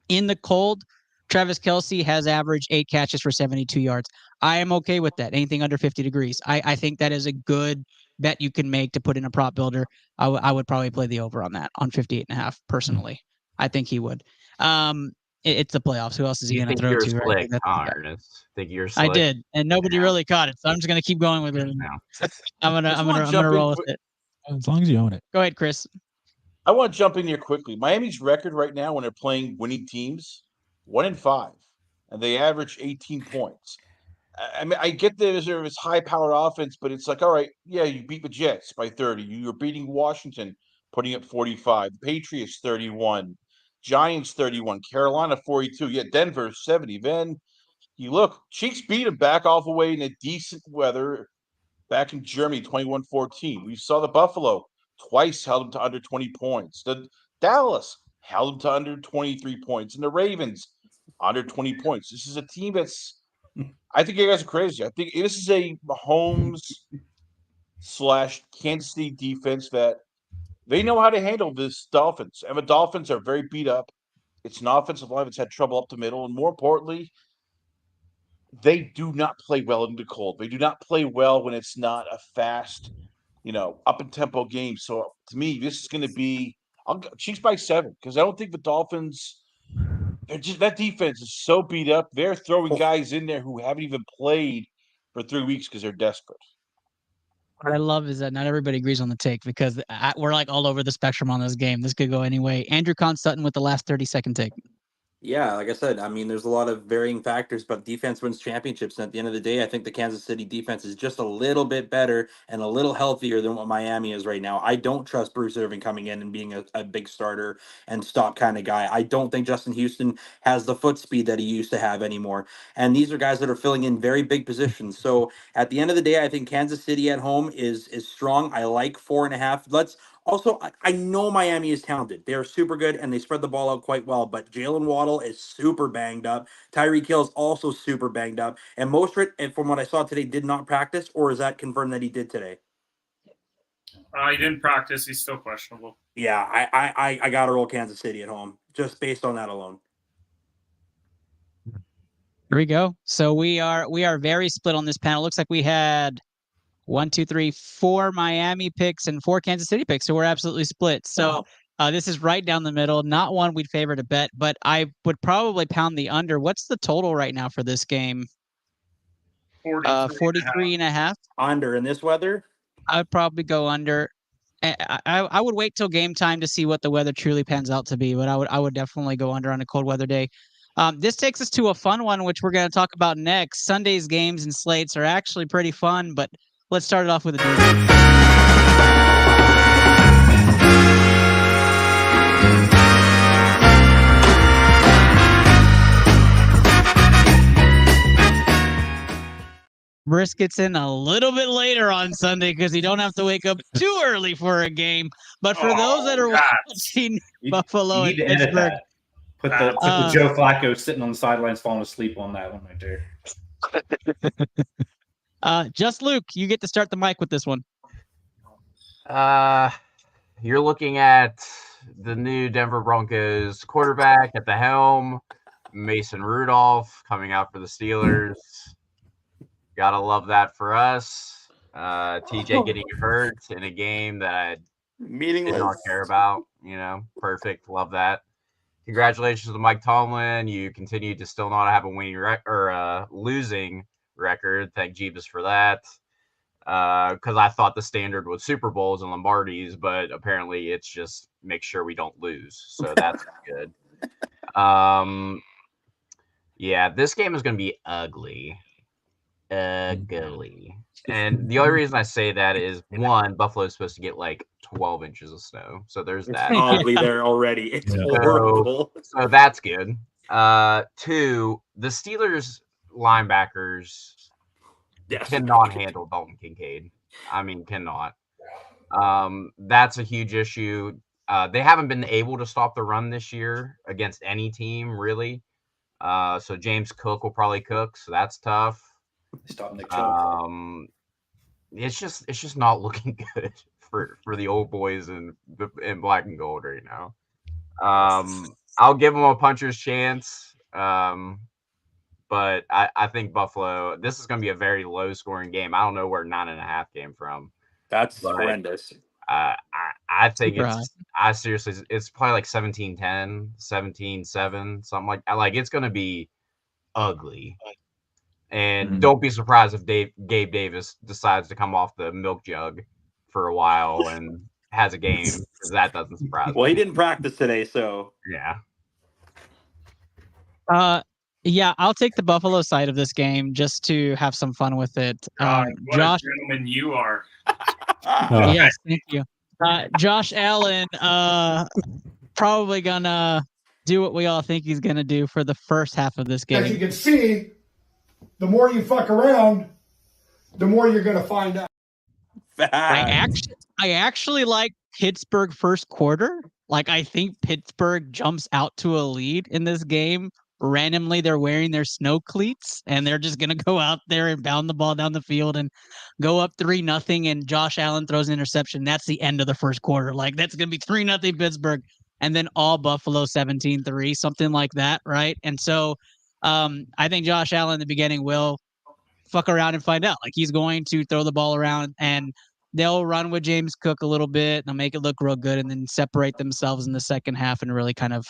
In the cold, Travis Kelce has averaged 8 catches for 72 yards. I am okay with that. Anything under 50 degrees. I think that is a good bet you can make to put in a prop builder. I would probably play the over on that on 58.5 personally. I think he would. It's the playoffs. Who else is he going to throw to?
Slick, Ernest. Think you're slick.
I did, and nobody really caught it, so I'm just going to keep going with it. I'm gonna roll with it.
As long as you own it.
Go ahead, Chris.
I want to jump in here quickly. Miami's record right now when they're playing winning teams, 1-5, and they average 18 points. I mean, I get there's high-powered offense, but it's like, all right, yeah, you beat the Jets by 30. You're beating Washington, putting up 45. The Patriots 31, Giants 31, Carolina 42. Yeah, Denver 70. Then you look, Chiefs beat them back all the way in a decent weather back in Germany, 21-14. We saw the Buffalo twice held them to under 20 points. The Dallas held them to under 23 points, and the Ravens under 20 points. This is a team that's I think you guys are crazy. I think this is a Mahomes / Kansas City defense that they know how to handle this Dolphins. And the Dolphins are very beat up. It's an offensive line that's had trouble up the middle. And more importantly, they do not play well in the cold. They do not play well when it's not a fast, up and tempo game. So to me, this is going to be Chiefs by 7 because I don't think the Dolphins. That defense is so beat up. They're throwing guys in there who haven't even played for 3 weeks because they're desperate.
What I love is that not everybody agrees on the take because we're like all over the spectrum on this game. This could go any way. Andrew Conn-Sutton with the last 30-second take.
Yeah, like I said, I mean, there's a lot of varying factors, but defense wins championships. And at the end of the day, I think the Kansas City defense is just a little bit better and a little healthier than what Miami is right now. I don't trust Bruce Irvin coming in and being a big starter and stop kind of guy. I don't think Justin Houston has the foot speed that he used to have anymore. And these are guys that are filling in very big positions. So at the end of the day, I think Kansas City at home is strong. I like 4.5. Also, I know Miami is talented. They are super good, and they spread the ball out quite well. But Jalen Waddle is super banged up. Tyreek Hill is also super banged up. And Mostert, and from what I saw today, did not practice, or is that confirmed that he did today?
He didn't practice. He's still questionable.
Yeah, I got to roll Kansas City at home, just based on that alone.
Here we go. So we are very split on this panel. Looks like we had 1, 2, 3, 4 Miami picks and 4 Kansas City picks. So we're absolutely split. So this is right down the middle. Not one we'd favor to bet, but I would probably pound the under. What's the total right now for this game? 43.5.
Under in this weather?
I would probably go under. I would wait till game time to see what the weather truly pans out to be, but I would definitely go under on a cold weather day. This takes us to a fun one, which we're going to talk about next. Sunday's games and slates are actually pretty fun, but let's start it off with a doozy. Brisket's in a little bit later on Sunday because you don't have to wake up too early for a game. But for those that are watching Buffalo and Pittsburgh,
put the Joe Flacco sitting on the sidelines falling asleep on that one right there.
Just Luke, you get to start the mic with this one.
You're looking at the new Denver Broncos quarterback at the helm, Mason Rudolph coming out for the Steelers. Gotta love that for us. TJ getting hurt in a game that I did not care about. Perfect. Love that. Congratulations to Mike Tomlin. You continue to still not have a winning losing record. Thank Jeebus for that. Because I thought the standard was Super Bowls and Lombardis, but apparently it's just make sure we don't lose. So that's good. Yeah, this game is going to be ugly. And the only reason I say that is, one, Buffalo is supposed to get like 12 inches of snow. So there's that.
Probably there already. It's horrible.
So that's good. 2, the Steelers linebackers cannot handle Dalton Kincaid. I mean, cannot. That's a huge issue. They haven't been able to stop the run this year against any team, really. So James Cook will probably cook. So that's tough. It's just not looking good for the old boys in black and gold right now. I'll give them a puncher's chance. But I think Buffalo, this is going to be a very low scoring game. I don't know where 9.5 came from.
That's horrendous.
I think it's probably like 17-10, 17-7, something like it's going to be ugly. And don't be surprised if Gabe Davis decides to come off the milk jug for a while and has a game, because that doesn't surprise me.
Well, he didn't practice today, so
yeah.
Yeah, I'll take the Buffalo side of this game just to have some fun with it.
God, what
Josh,
a gentleman you are.
yes, thank you. Josh Allen, probably gonna do what we all think he's gonna do for the first half of this game.
As you can see, the more you fuck around, the more you're gonna find out.
I actually like Pittsburgh first quarter. Like, I think Pittsburgh jumps out to a lead in this game. Randomly, they're wearing their snow cleats and they're just gonna go out there and bound the ball down the field and go up 3-0. And Josh Allen throws an interception. That's the end of the first quarter. Like, that's gonna be 3-0 Pittsburgh, and then all Buffalo 17-3, something like that, right? And so, I think Josh Allen in the beginning will fuck around and find out. Like, he's going to throw the ball around and they'll run with James Cook a little bit. They'll make it look real good and then separate themselves in the second half and really kind of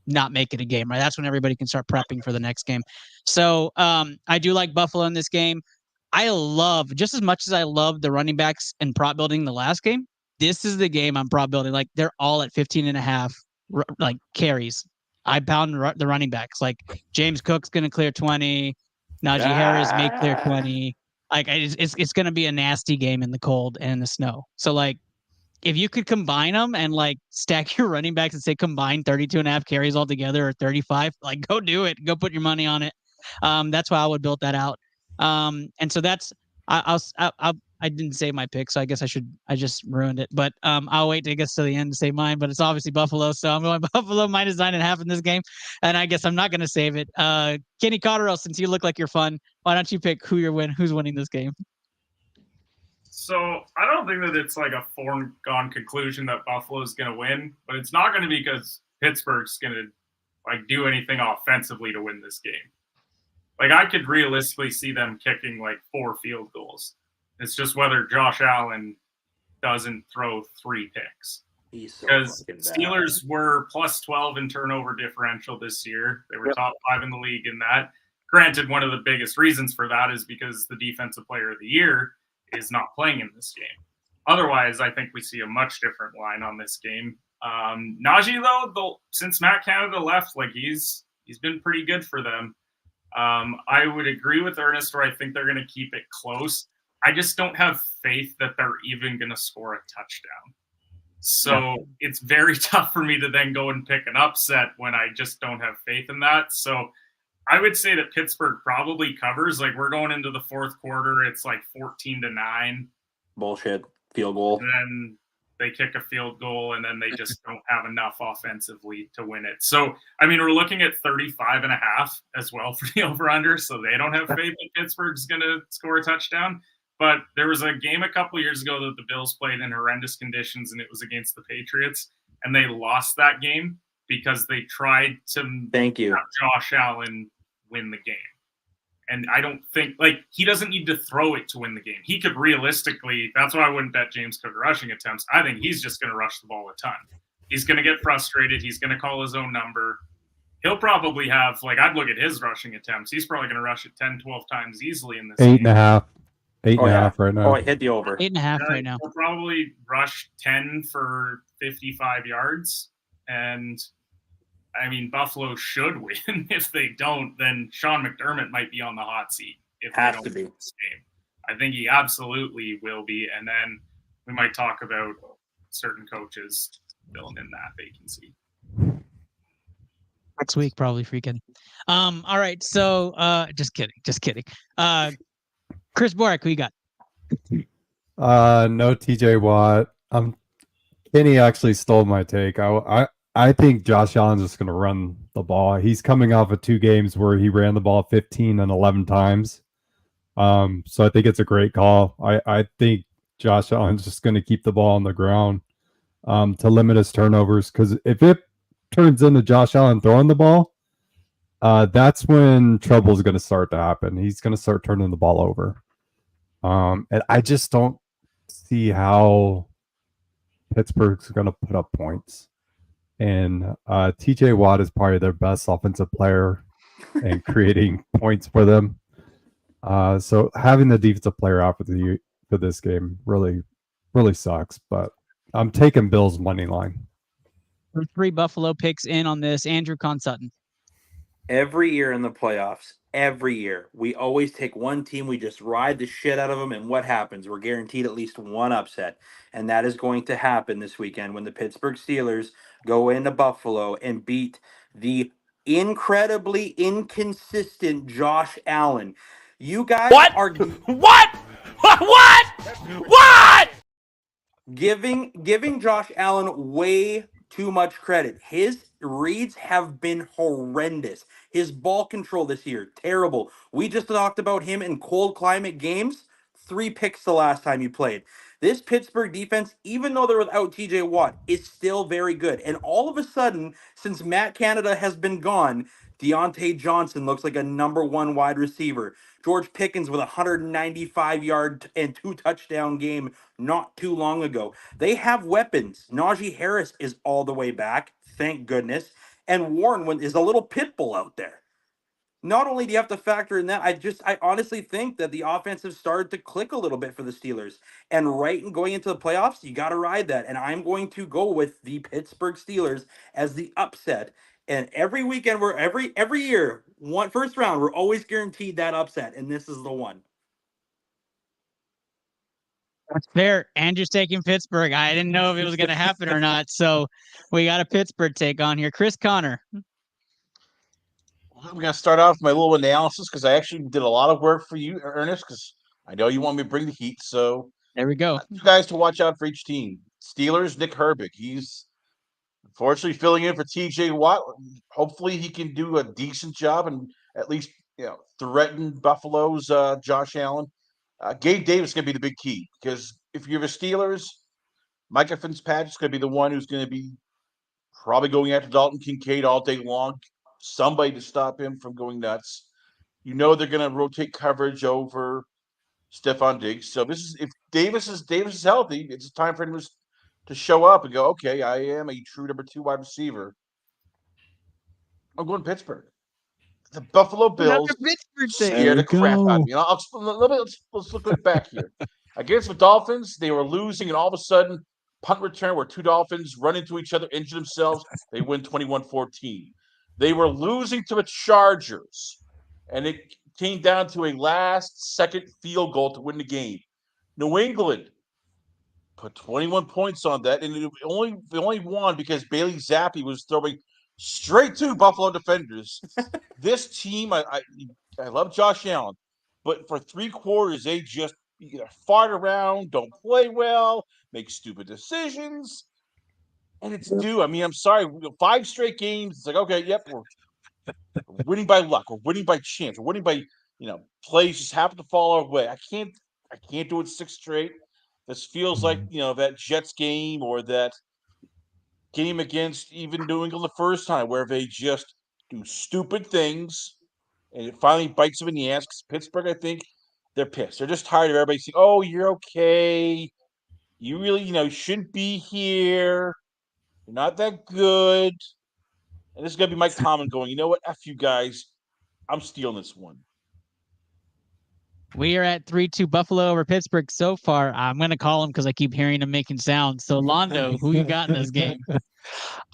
not make it a game, right? That's when everybody can start prepping for the next game. So I do like Buffalo in this game. I love, just as much as I love the running backs and prop building the last game, this is the game I'm prop building. Like, they're all at 15.5 like carries. I pound the running backs. Like, James Cook's going to clear 20. Najee Harris may clear 20. Like, it's going to be a nasty game in the cold and in the snow. So, like, if you could combine them and, like, stack your running backs and say combine 32.5 carries all together or 35, like, go do it. Go put your money on it. That's why I would build that out. And so that's I didn't say my pick, so I guess I just ruined it. But I'll wait to get to the end to say mine. But it's obviously Buffalo, so I'm going Buffalo minus 9.5 in this game. And I guess I'm not going to save it. Kenny Cotterill, since you look like you're fun, why don't you pick who's winning this game?
So I don't think that it's like a foregone conclusion that Buffalo's going to win, but it's not going to be because Pittsburgh's going to like do anything offensively to win this game. Like, I could realistically see them kicking like 4 field goals. It's just whether Josh Allen doesn't throw 3 picks. Because Steelers were plus 12 in turnover differential this year. They were top 5 in the league in that. Granted, one of the biggest reasons for that is because the defensive player of the year is not playing in this game. Otherwise, I think we see a much different line on this game. Najee, though, since Matt Canada left, like, he's been pretty good for them. I would agree with Ernest where I think they're going to keep it close. I just don't have faith that they're even going to score a touchdown. So it's very tough for me to then go and pick an upset when I just don't have faith in that. So I would say that Pittsburgh probably covers. Like, we're going into the fourth quarter. It's like 14-9.
Bullshit. Field goal.
And then they kick a field goal, and then they just don't have enough offensively to win it. So, I mean, we're looking at 35.5 as well for the over-under, so they don't have faith that Pittsburgh's going to score a touchdown. But there was a game a couple years ago that the Bills played in horrendous conditions, and it was against the Patriots, and they lost that game because they tried to have Josh Allen win the game. And I don't think, like, he doesn't need to throw it to win the game. He could realistically, that's why I wouldn't bet James Cook rushing attempts. I think he's just going to rush the ball a ton. He's going to get frustrated. He's going to call his own number. He'll probably have, like, I'd look at his rushing attempts. He's probably going to rush it 10, 12 times easily in this
8.5. 8.5 right now.
Oh, I hit the over.
8.5 right now.
He'll probably rush 10 for 55 yards. And I mean, Buffalo should win. If they don't, then Sean McDermott might be on the hot seat if they don't win this game. I think he absolutely will be. And then we might talk about certain coaches filling in that vacancy.
Next week, probably freaking. All right. So just kidding. Chris Borak, who you got?
No TJ Watt. Kenny actually stole my take. I think Josh Allen's just going to run the ball. He's coming off of 2 games where he ran the ball 15 and 11 times. So I think it's a great call. I think Josh Allen's just going to keep the ball on the ground to limit his turnovers. Because if it turns into Josh Allen throwing the ball, that's when trouble is going to start to happen. He's going to start turning the ball over. And I just don't see how Pittsburgh's going to put up points. And TJ Watt is probably their best offensive player and creating points for them. So having the defensive player out for this game really, really sucks. But I'm taking Bills money line.
3 Buffalo picks in on this. Andrew Consutton.
Every year in the playoffs, every year, we always take one team, we just ride the shit out of them, and what happens? We're guaranteed at least one upset. And that is going to happen this weekend when the Pittsburgh Steelers go into Buffalo and beat the incredibly inconsistent Josh Allen. You guys are
What?
giving Josh Allen way too much credit. His reads have been horrendous. His ball control this year, terrible. We just talked about him in cold climate games. 3 picks the last time he played. This Pittsburgh defense, even though they're without TJ Watt, is still very good. And all of a sudden, since Matt Canada has been gone, Deontay Johnson looks like a number 1 wide receiver. George Pickens with a 195-yard and 2 touchdown game not too long ago. They have weapons. Najee Harris is all the way back, thank goodness. And Warren is a little pit bull out there. Not only do you have to factor in that, I honestly think that the offense has started to click a little bit for the Steelers. And going into the playoffs, you got to ride that. And I'm going to go with the Pittsburgh Steelers as the upset. And every weekend, every year, first round, we're always guaranteed that upset. And this is the one.
That's fair. Andrew's taking Pittsburgh. I didn't know if it was going to happen or not. So we got a Pittsburgh take on here. Chris Connor.
I'm going to start off my little analysis because I actually did a lot of work for you, Ernest, because I know you want me to bring the heat. So
there we go.
You guys to watch out for each team. Steelers, Nick Herbig. He's unfortunately filling in for TJ Watt. Hopefully he can do a decent job and at least threaten Buffalo's Josh Allen. Gabe Davis is going to be the big key because if you're the Steelers, Micah Fitzpatrick is going to be the one who's going to be probably going after Dalton Kincaid all day long. Somebody to stop him from going nuts. They're going to rotate coverage over Stephon Diggs. So if Davis is healthy, it's time for him to show up and go, okay, I am a true number 2 wide receiver. I'm going Pittsburgh. The Buffalo Bills scared the crap out of me. Let's look back here. Against the Dolphins, they were losing, and all of a sudden, punt return where 2 Dolphins run into each other, injure themselves. They win 21-14. They were losing to the Chargers, and it came down to a last-second field goal to win the game. New England put 21 points on that, and they only won because Bailey Zappi was throwing straight to Buffalo defenders. This team, I love Josh Allen, but for 3 quarters, they just fart around, don't play well, make stupid decisions, and it's due. I mean, I'm sorry, 5 straight games. It's like, okay, yep, we're winning by luck, we're winning by chance, we're winning by plays just happen to fall our way. I can't do it 6 straight. This feels like that Jets game or that game against even New England the first time where they just do stupid things and it finally bites them in the ass. Because Pittsburgh, I think they're pissed. They're just tired of everybody saying, "Oh, you're okay. You really, shouldn't be here. You're not that good." And this is gonna be Mike Tomlin going, "You know what? F you guys. I'm stealing this one."
We are at 3-2 Buffalo over Pittsburgh so far. I'm going to call him because I keep hearing him making sounds. So, Londo, who you got in this game?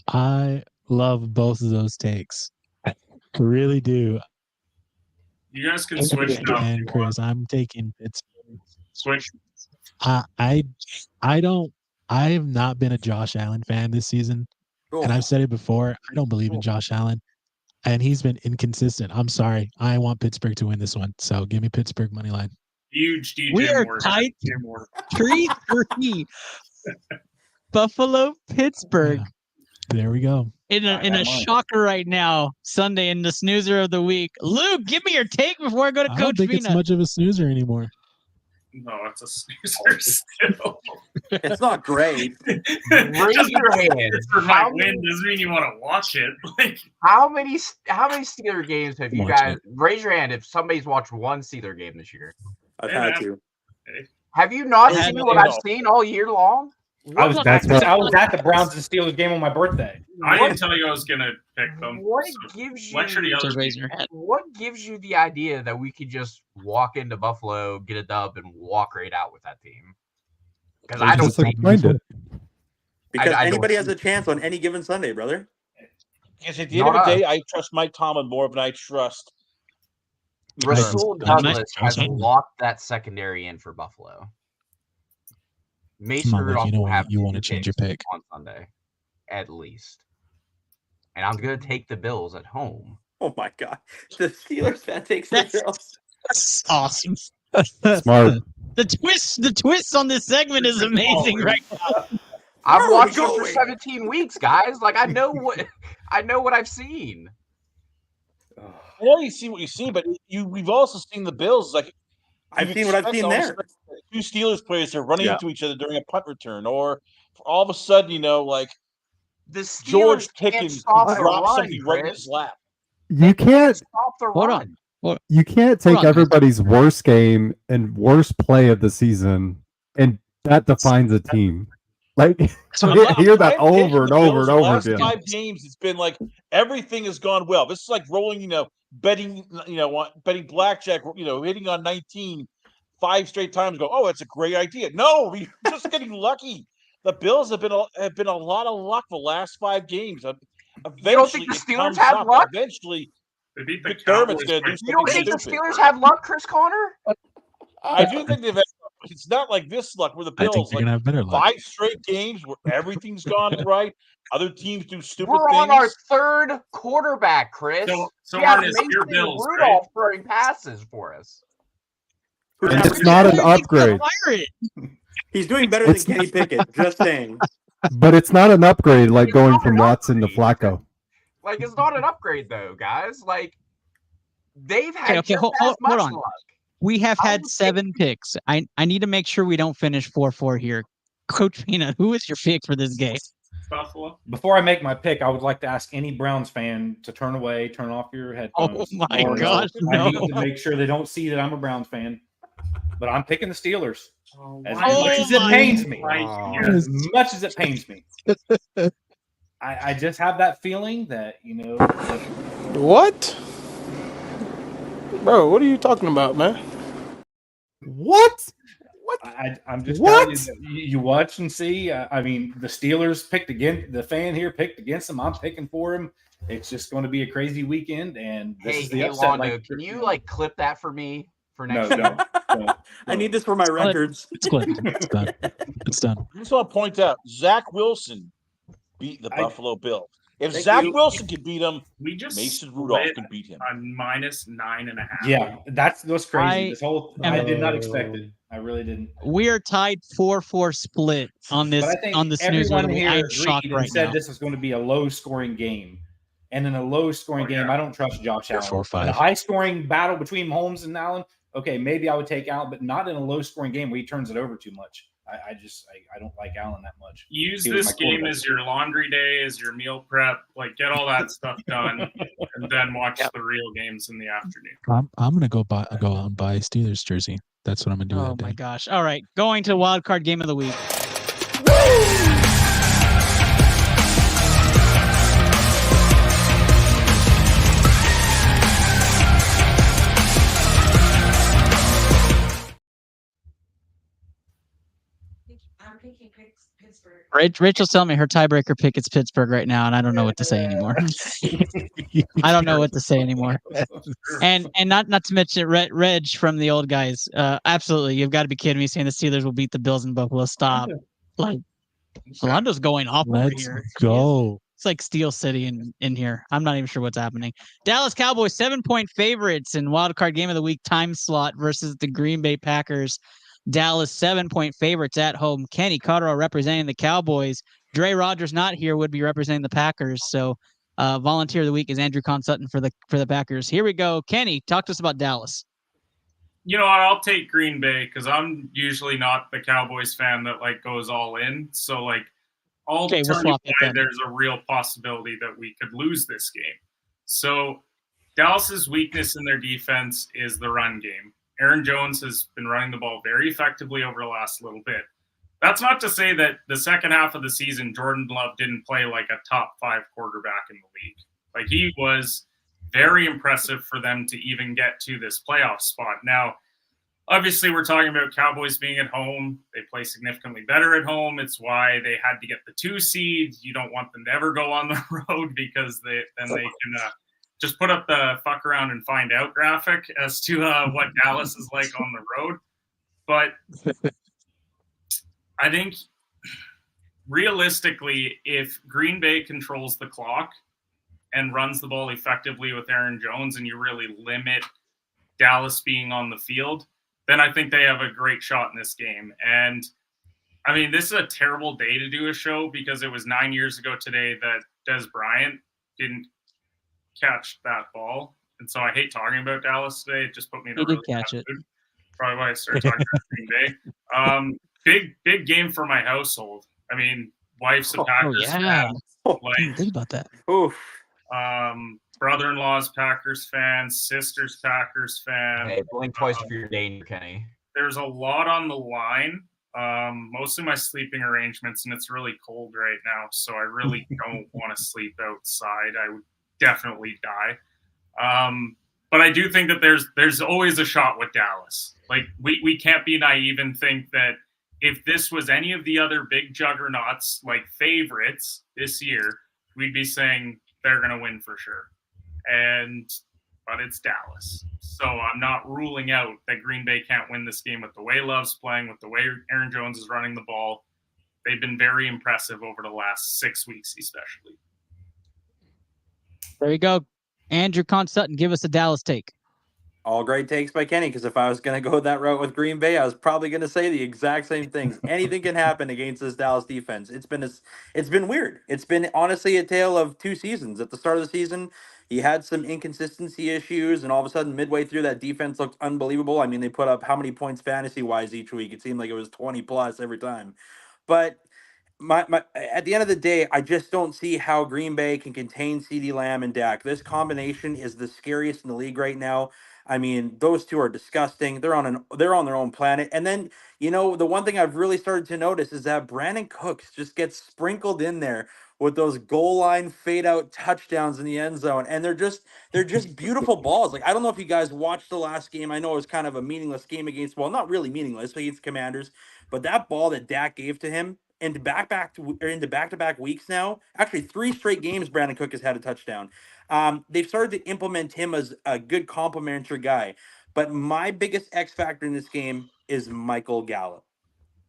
I love both of those takes. I really do.
You guys can switch now.
And Chris, I'm taking Pittsburgh.
Switch.
I have not been a Josh Allen fan this season.
Cool.
And I've said it before. I don't believe in Josh Allen. And he's been inconsistent. I'm sorry. I want Pittsburgh to win this one. So give me Pittsburgh money line.
Huge DJ
We are
Moore.
tied 3-3. Buffalo, Pittsburgh.
Yeah. There we go.
In a shocker right now, Sunday in the snoozer of the week. Luke, give me your take before I go to
I
Coach
don't think
Vina.
it's much of a snoozer anymore.
No, it's a snoozer still.
It's not great.
Raise your hand.
For my win doesn't mean you want to watch it. Like,
How many Steeler games have you
Watch
guys? Raise your hand if somebody's watched one Steeler game this year.
I've had to.
Have you not
I
seen
had
what
to.
I've seen all year long?
I was at the Browns and Steelers game on my birthday.
I didn't tell you I was gonna pick them.
What
so
gives you?
lecture the other
Just raise
people.
your hand.
What gives you the idea that we could just walk into Buffalo, get a dub, and walk right out with that team? Because I don't
Just like
think
mind it.
Because
I don't
anybody
see-
has a chance on any given Sunday, brother.
Because at the end of the day, I trust Mike Tomlin more than I trust
Rasul
Nice.
Douglas has
Nice.
locked that secondary in for Buffalo. Mason
Come on, Mike,
Rudolph
you know
will have
you want to
2
change your
picks
pick.
on Sunday, at least. And I'm going to take the Bills at home.
Oh my god, the Steelers fan takes the Bills.
That's awesome.
Smart.
The twist on this segment is amazing right now.
I've watched them for 17 weeks, guys. Like I know what I've seen.
I know you see what you see, but we've also seen the Bills. Like
I've seen what I've seen there.
2 Steelers players are running
Yeah.
into each other during a punt return, or all of a sudden, like
The Steelers
George
can't
Pickens
stop the
drop
run,
something right in
Chris.
his lap.
You can't
Stop the
Hold
run.
on.
you can't take
Hold on, guys.
everybody's worst game and worst play of the season, and that defines a team. Like I hear that over and over and over
last
again.
5 games, it's been like everything has gone well. This is like rolling, betting, betting blackjack, hitting on 19 5 straight times. Go, oh, it's a great idea. No, you're just getting lucky. The Bills have been a lot of luck the last 5 games. Eventually,
You don't think the Steelers have luck?
Eventually,
They beat the
McDermott's
Cowboys.
going to do
You
something
don't think the
stupid.
Steelers have luck, Chris Connor?
I do think they've had, it's not like this luck where the
I think
Bills
they're
like
gonna have better luck.
5 straight games where everything's gone right. Other teams do stupid
We're
things.
on our 3rd quarterback, Chris.
So
we have
Ernest,
Mason
your Bills,
Rudolph throwing passes for us.
And it's not an upgrade.
He's doing better than Kenny Pickett. Just saying.
But it's not an upgrade like going from Watson to Flacco.
Like, it's not an upgrade, though, guys. Like, they've had
Okay,
just
hold
as much
on.
luck.
We have had 7 picks. I need to make sure we don't finish 4-4 here. Coach Pina, who is your pick for this game?
Buffalo.
Before I make my pick, I would like to ask any Browns fan to turn off your headphones.
Oh my gosh,
I
no.
need to make sure they don't see that I'm a Browns fan. But I'm picking the Steelers. As
Oh
much as it
my
pains me.
God.
As much as it pains me. I just have that feeling that,
What? Bro, what are you talking about, man?
What?
I'm just
What?
telling you, that you watch and see. I mean, the Steelers picked again. The fan here picked against them. I'm picking for him. It's just going to be a crazy weekend. And this is the
Hey,
upset.
Londo, can you clip that for me for
No,
next week?
don't.
I need this for my records.
It's clipped. It's done. It's done.
I just want to point out, Zach Wilson beat the Buffalo Bills. If
Thank
Zach
you.
Wilson can beat him,
We just
Mason Rudolph
split
can beat him.
on -9.5.
Yeah, that's crazy.
I
I did not expect it. I really didn't.
We are tied 4-4 split on this
But I think
on the snooze.
everyone
Wheel.
here
I'm
agreed
shocked
and
right
said
now.
this was going to be a low-scoring game. And in a low-scoring game, I don't trust Josh Allen.
4-5.
In a high-scoring battle between Mahomes and Allen, okay, maybe I would take Allen, but not in a low-scoring game where he turns it over too much. I don't like Allen that much.
Use
He was
this
my
game
quarterback.
as your laundry day, as your meal prep. Like, get all that stuff done, and then watch the real games in the afternoon.
I'm gonna go out and buy a Steelers jersey. That's what I'm gonna do
Oh
that day.
my gosh! All right, going to wild card game of the week.
I'm picking Pittsburgh.
Rachel's telling me her tiebreaker pick is Pittsburgh right now, and I don't know what to say anymore. I don't know what to say anymore. And not to mention Reg from the old guys. Absolutely, you've got to be kidding me saying the Steelers will beat the Bills in Buffalo. Stop. Like, Orlando's going off over
Let's
here.
go.
It's like Steel City in here. I'm not even sure what's happening. Dallas Cowboys 7-point favorites in wild card game of the week time slot versus the Green Bay Packers. Dallas 7-point favorites at home. Kenny Cotterill representing the Cowboys. Dre Rogers not here, would be representing the Packers. So volunteer of the week is Andrew Consutton for the Packers. Here we go. Kenny, talk to us about Dallas.
You know what? I'll take Green Bay because I'm usually not the Cowboys fan that goes all in. So I'll
Okay,
tell
we'll
you
swap it
why
then.
there's a real possibility that we could lose this game. So Dallas's weakness in their defense is the run game. Aaron Jones has been running the ball very effectively over the last little bit. That's not to say that the second half of the season, Jordan Love didn't play like a top 5 quarterback in the league. He was very impressive for them to even get to this playoff spot. Now, obviously we're talking about Cowboys being at home. They play significantly better at home. It's why they had to get the 2 seed. You don't want them to ever go on the road because then they can just put up the fuck around and find out graphic as to what Dallas is like on the road. But I think realistically, if Green Bay controls the clock and runs the ball effectively with Aaron Jones and you really limit Dallas being on the field, then I think they have a great shot in this game. And I mean, this is a terrible day to do a show because it was 9 years ago today that Des Bryant didn't catch that ball. And so I hate talking about Dallas today. It just put me in a really bad mood. Probably why I started talking about Green Bay. Big game for my household. I mean, wife's a Packers fan.
Like, think about that.
Oof.
Brother-in-law's Packers fan, sister's Packers fan.
Hey, blink twice if you're danger, Kenny.
There's a lot on the line. Mostly my sleeping arrangements, and it's really cold right now, so I really don't want to sleep outside. I would definitely die. But I do think that there's always a shot with Dallas. Like we can't be naive and think that if this was any of the other big juggernauts, like favorites this year, we'd be saying they're going to win for sure. But it's Dallas. So I'm not ruling out that Green Bay can't win this game with the way Love's playing, with the way Aaron Jones is running the ball. They've been very impressive over the last 6 weeks, especially.
There you go. Andrew Sutton, give us a Dallas take.
All great takes by Kenny, because if I was going to go that route with Green Bay, I was probably going to say the exact same things. Anything can happen against this Dallas defense. It's been weird. It's been honestly a tale of 2 seasons. At the start of the season, he had some inconsistency issues, and all of a sudden, midway through, that defense looked unbelievable. I mean, they put up how many points fantasy-wise each week? It seemed like it was 20-plus every time. But my at the end of the day, I just don't see how Green Bay can contain CeeDee Lamb and Dak. This combination is the scariest in the league right now. I mean, those two are disgusting. They're on their own planet. And then, the one thing I've really started to notice is that Brandon Cooks just gets sprinkled in there with those goal line fade out touchdowns in the end zone. And they're just beautiful balls. Like, I don't know if you guys watched the last game. I know it was kind of a meaningless game against, well, not really meaningless against Commanders, but that ball that Dak gave to him into back-to-back weeks now, actually 3 straight games Brandon Cook has had a touchdown. They've started to implement him as a good complementary guy. But my biggest X factor in this game is Michael Gallup.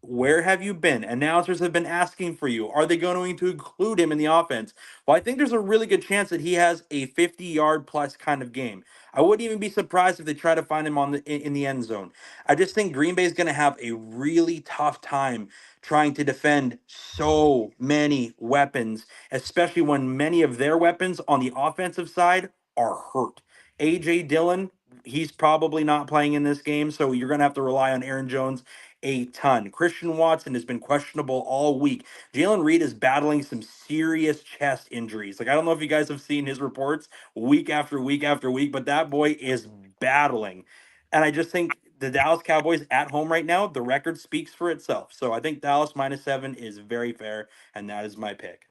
Where have you been? Announcers have been asking for you. Are they going to include him in the offense? Well, I think there's a really good chance that he has a 50-yard plus kind of game. I wouldn't even be surprised if they try to find him in the end zone. I just think Green Bay is going to have a really tough time trying to defend so many weapons, especially when many of their weapons on the offensive side are hurt. A.J. Dillon, he's probably not playing in this game, so you're going to have to rely on Aaron Jones a ton. Christian Watson has been questionable all week. Jalen Reed is battling some serious chest injuries. Like, I don't know if you guys have seen his reports week after week after week, but that boy is battling. And I just think the Dallas Cowboys at home right now, the record speaks for itself. So I think Dallas -7 is very fair, and that is my pick.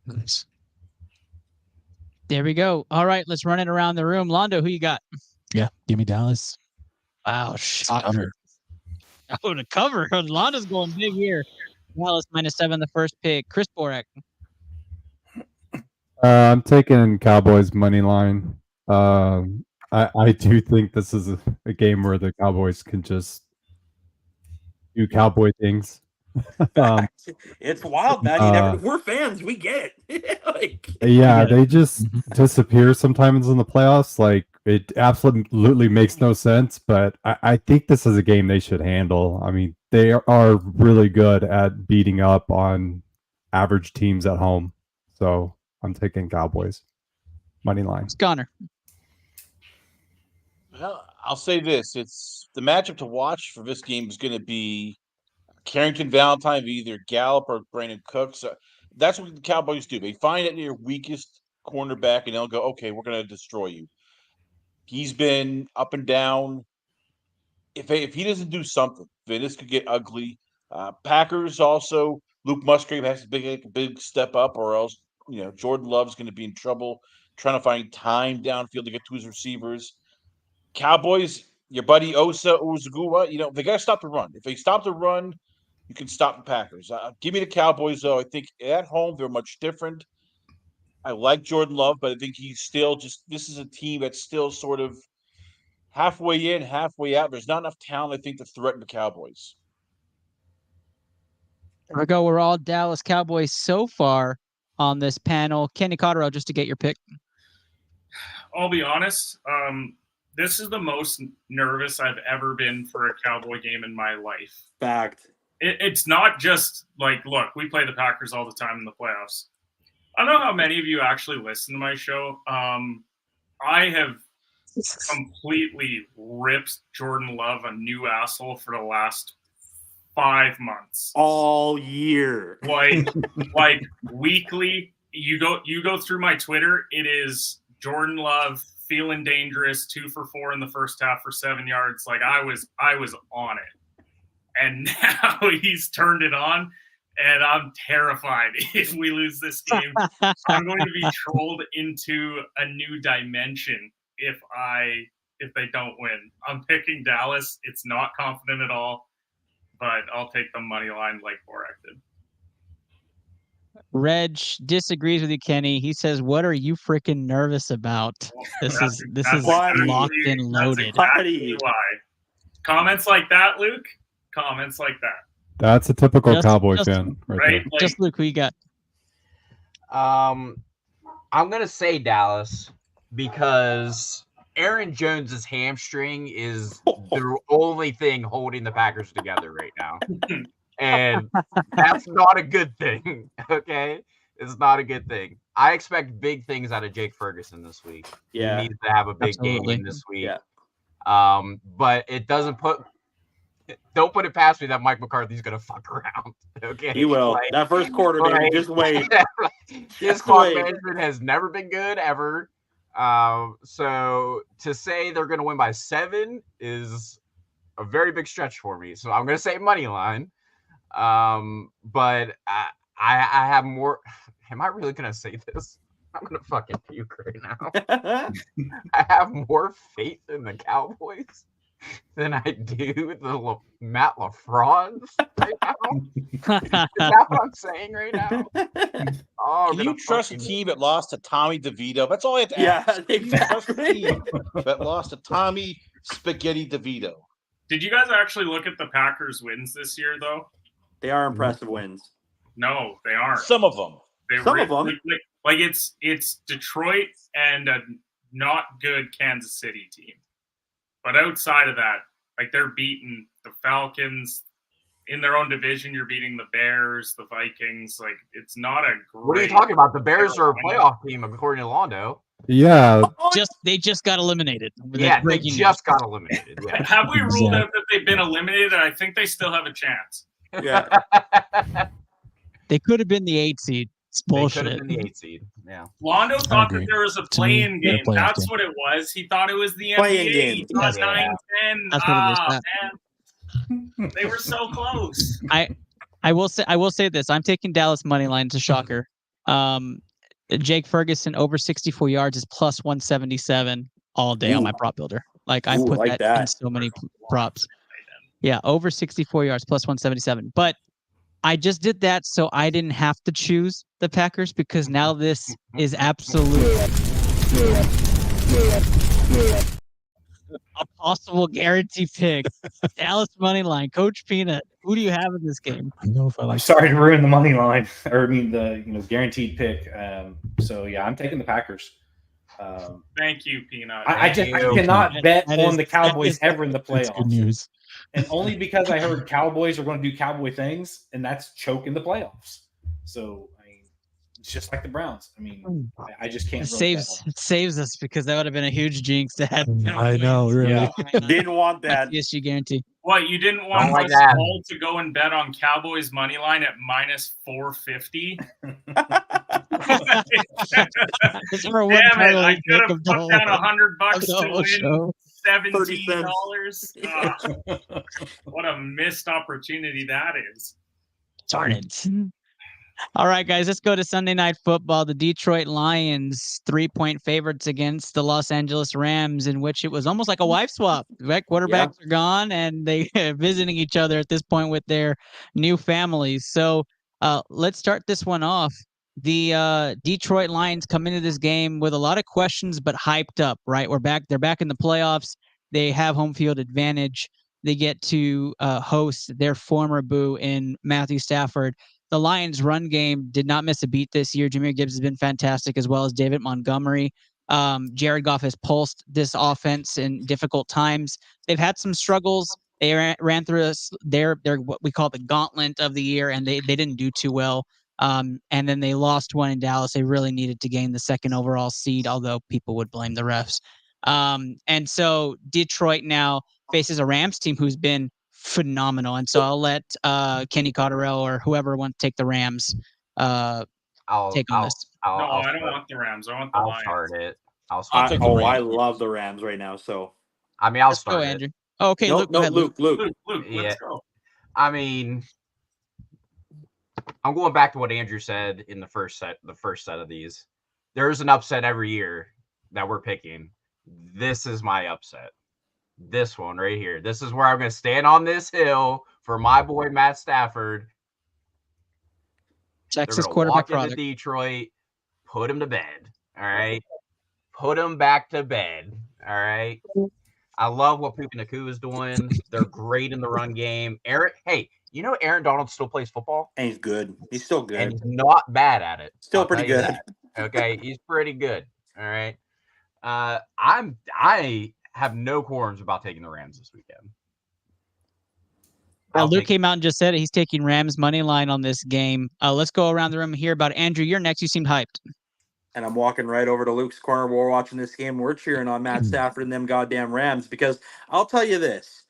Nice.
There we go. All right, let's run it around the room. Londo, who you got?
Yeah, give me Dallas.
Wow, shocker. Oh, the cover. Londo's going big here. Dallas -7, the first pick. Chris Borak.
I'm taking Cowboys money line. I do think this is a game where the Cowboys can just do cowboy things.
It's wild, man. We're fans. We get it.
They just disappear sometimes in the playoffs. Like, it absolutely makes no sense, but I think this is a game they should handle. I mean, they are really good at beating up on average teams at home. So I'm taking Cowboys money line.
Connor.
Well, I'll say this. It's the matchup to watch for this game is going to be Carrington Valentine, either Gallup or Brandon Cooks. That's what the Cowboys do. They find it their weakest cornerback, and they'll go, okay, we're going to destroy you. He's been up and down. If he doesn't do something, then this could get ugly. Packers also, Luke Musgrave has to make a big step up, or else Jordan Love's going to be in trouble trying to find time downfield to get to his receivers. Cowboys, your buddy Osa Uzugua, they got to stop the run. If they stop the run, you can stop the Packers. Give me the Cowboys, though. I think at home they're much different. I like Jordan Love, but I think he's still this is a team that's still sort of halfway in, halfway out. There's not enough talent, I think, to threaten the Cowboys.
There we go. We're all Dallas Cowboys so far on this panel. Kenny Cotterill, just to get your pick.
I'll be honest. This is the most nervous I've ever been for a Cowboy game in my life.
Fact.
It's not just like, look, we play the Packers all the time in the playoffs. I don't know how many of you actually listen to my show. I have completely ripped Jordan Love a new asshole for the last 5 months.
All year.
Like weekly, you go through my Twitter, it is Jordan Love feeling dangerous, 2 for 4 in the first half for 7 yards. Like I was on it. And now he's turned it on. And I'm terrified if we lose this game. I'm going to be trolled into a new dimension if they don't win. I'm picking Dallas. It's not confident at all, but I'll take the money line like Borak did.
Reg disagrees with you, Kenny. He says, "What are you freaking nervous about? This is locked and loaded."
Exactly why. Comments like that, Luke. Comments like that.
That's a typical Cowboy fan, right?
Like,
just Luke, who you got?
I'm gonna say Dallas because Aaron Jones's hamstring is the only thing holding the Packers together right now, and that's not a good thing. Okay, it's not a good thing. I expect big things out of Jake Ferguson this week.
Yeah,
he needs to have a big game this week. Yeah. But it doesn't don't put it past me that Mike McCarthy's gonna fuck around. Okay,
he will. That first quarter, dude, just wait.
His clock management has never been good ever. So to say they're gonna win by 7 is a very big stretch for me. So I'm gonna say money line. But I have more. Am I really gonna say this? I'm gonna fucking puke right now. I have more faith in the Cowboys than I do the Matt LaFrauds right now. Is that what I'm saying right now? Oh,
can you trust a team that lost to Tommy DeVito? That's all I have to ask.
Yeah, exactly.
Trust a team that lost to Tommy Spaghetti DeVito.
Did you guys actually look at the Packers' wins this year, though?
They are impressive wins.
No, they aren't.
Some of them.
Some of them. Like it's Detroit and a not good Kansas City team. But outside of that, like they're beating the Falcons in their own division. You're beating the Bears, the Vikings. Like it's not a great.
What are you talking about? The Bears are a playoff team according to Londo.
Yeah.
They just got eliminated.
Yeah, they just got eliminated. Yeah.
Have we ruled out that they've been eliminated? I think they still have a chance.
Yeah.
They could have been the 8 seed. It's bullshit.
They could have been the 8 seed. Yeah.
Londo thought that there was a play-in game. That's what it was. He thought it was the
play-in
NBA.
game.
He thought 9-10.
That's what it is.
Man. They were so close.
I will say this. I'm taking Dallas money line. It's a shocker. Jake Ferguson over 64 yards is plus 177 all day on my prop builder. Like I put that in so many props. Yeah, over 64 yards plus 177. But I just did that so I didn't have to choose the Packers because now this is absolute a possible guarantee pick. Dallas money line, Coach Peanut. Who do you have in this game?
I know if I like.
Sorry to ruin the money line, or I mean the guaranteed pick. So yeah, I'm taking the Packers.
Thank you, Peanut.
I cannot bet on the Cowboys ever in the playoffs.
Good news.
And only because I heard Cowboys are going to do Cowboy things, and that's choke in the playoffs. So I mean, it's just like the Browns. I mean, I just can't.
It saves us because that would have been a huge jinx to have.
I know, really.
Yeah. Didn't want that.
PSG guarantee.
What, you didn't want
like
us
that.
all to go and bet on Cowboys money line at minus 450?
It's for one
Damn it!
title
I could have
pick of
put
the
down
whole-
$100
the whole
to
show.
win $17. What a missed opportunity that is.
Darn it. All right, guys, let's go to Sunday Night Football. The Detroit Lions, 3-point favorites against the Los Angeles Rams, in which it was almost like a wife swap. Right? Quarterbacks are gone, and they visiting each other at this point with their new families. So let's start this one off. The Detroit Lions come into this game with a lot of questions, but hyped up. Right? They're back in the playoffs. They have home field advantage. They get to host their former boo in Matthew Stafford. The Lions' run game did not miss a beat this year. Jahmyr Gibbs has been fantastic, as well as David Montgomery. Jared Goff has pulsed this offense in difficult times. They've had some struggles. They ran through their what we call the gauntlet of the year, and they didn't do too well. And then they lost one in Dallas. They really needed to gain the second overall seed, although people would blame the refs. And so Detroit now faces a Rams team who's been phenomenal. And so I'll let Kenny Cotterell or whoever wants to take the Rams take on this.
I don't want the Rams. I want the Lions.
Start it.
I love the Rams right now. So
I mean, I'll
Let's
start
go,
it.
Andrew. Oh, okay,
no,
Luke.
no,
Go ahead,
Luke.
Yeah.
Let's go.
I mean, I'm going back to what Andrew said in the first set of these. There's an upset every year that we're picking. This is my upset. This one right here. This is where I'm going to stand on this hill for my boy Matt Stafford.
Texas
quarterback
product.
into Detroit, put him to bed. All right. Put him back to bed. All right. I love what Puka Nakua is doing. They're great in the run game. Aaron Donald still plays football?
And he's good. He's still good.
And he's not bad at it.
Still
I'll
pretty
tell you
good.
that. Okay. He's pretty good. All right. I have no qualms about taking the Rams this weekend.
Luke came out and just said it. He's taking Rams money line on this game. Let's go around the room and hear about Andrew. You're next. You seemed hyped.
And I'm walking right over to Luke's corner. We're watching this game. We're cheering on Matt Stafford and them goddamn Rams because I'll tell you this.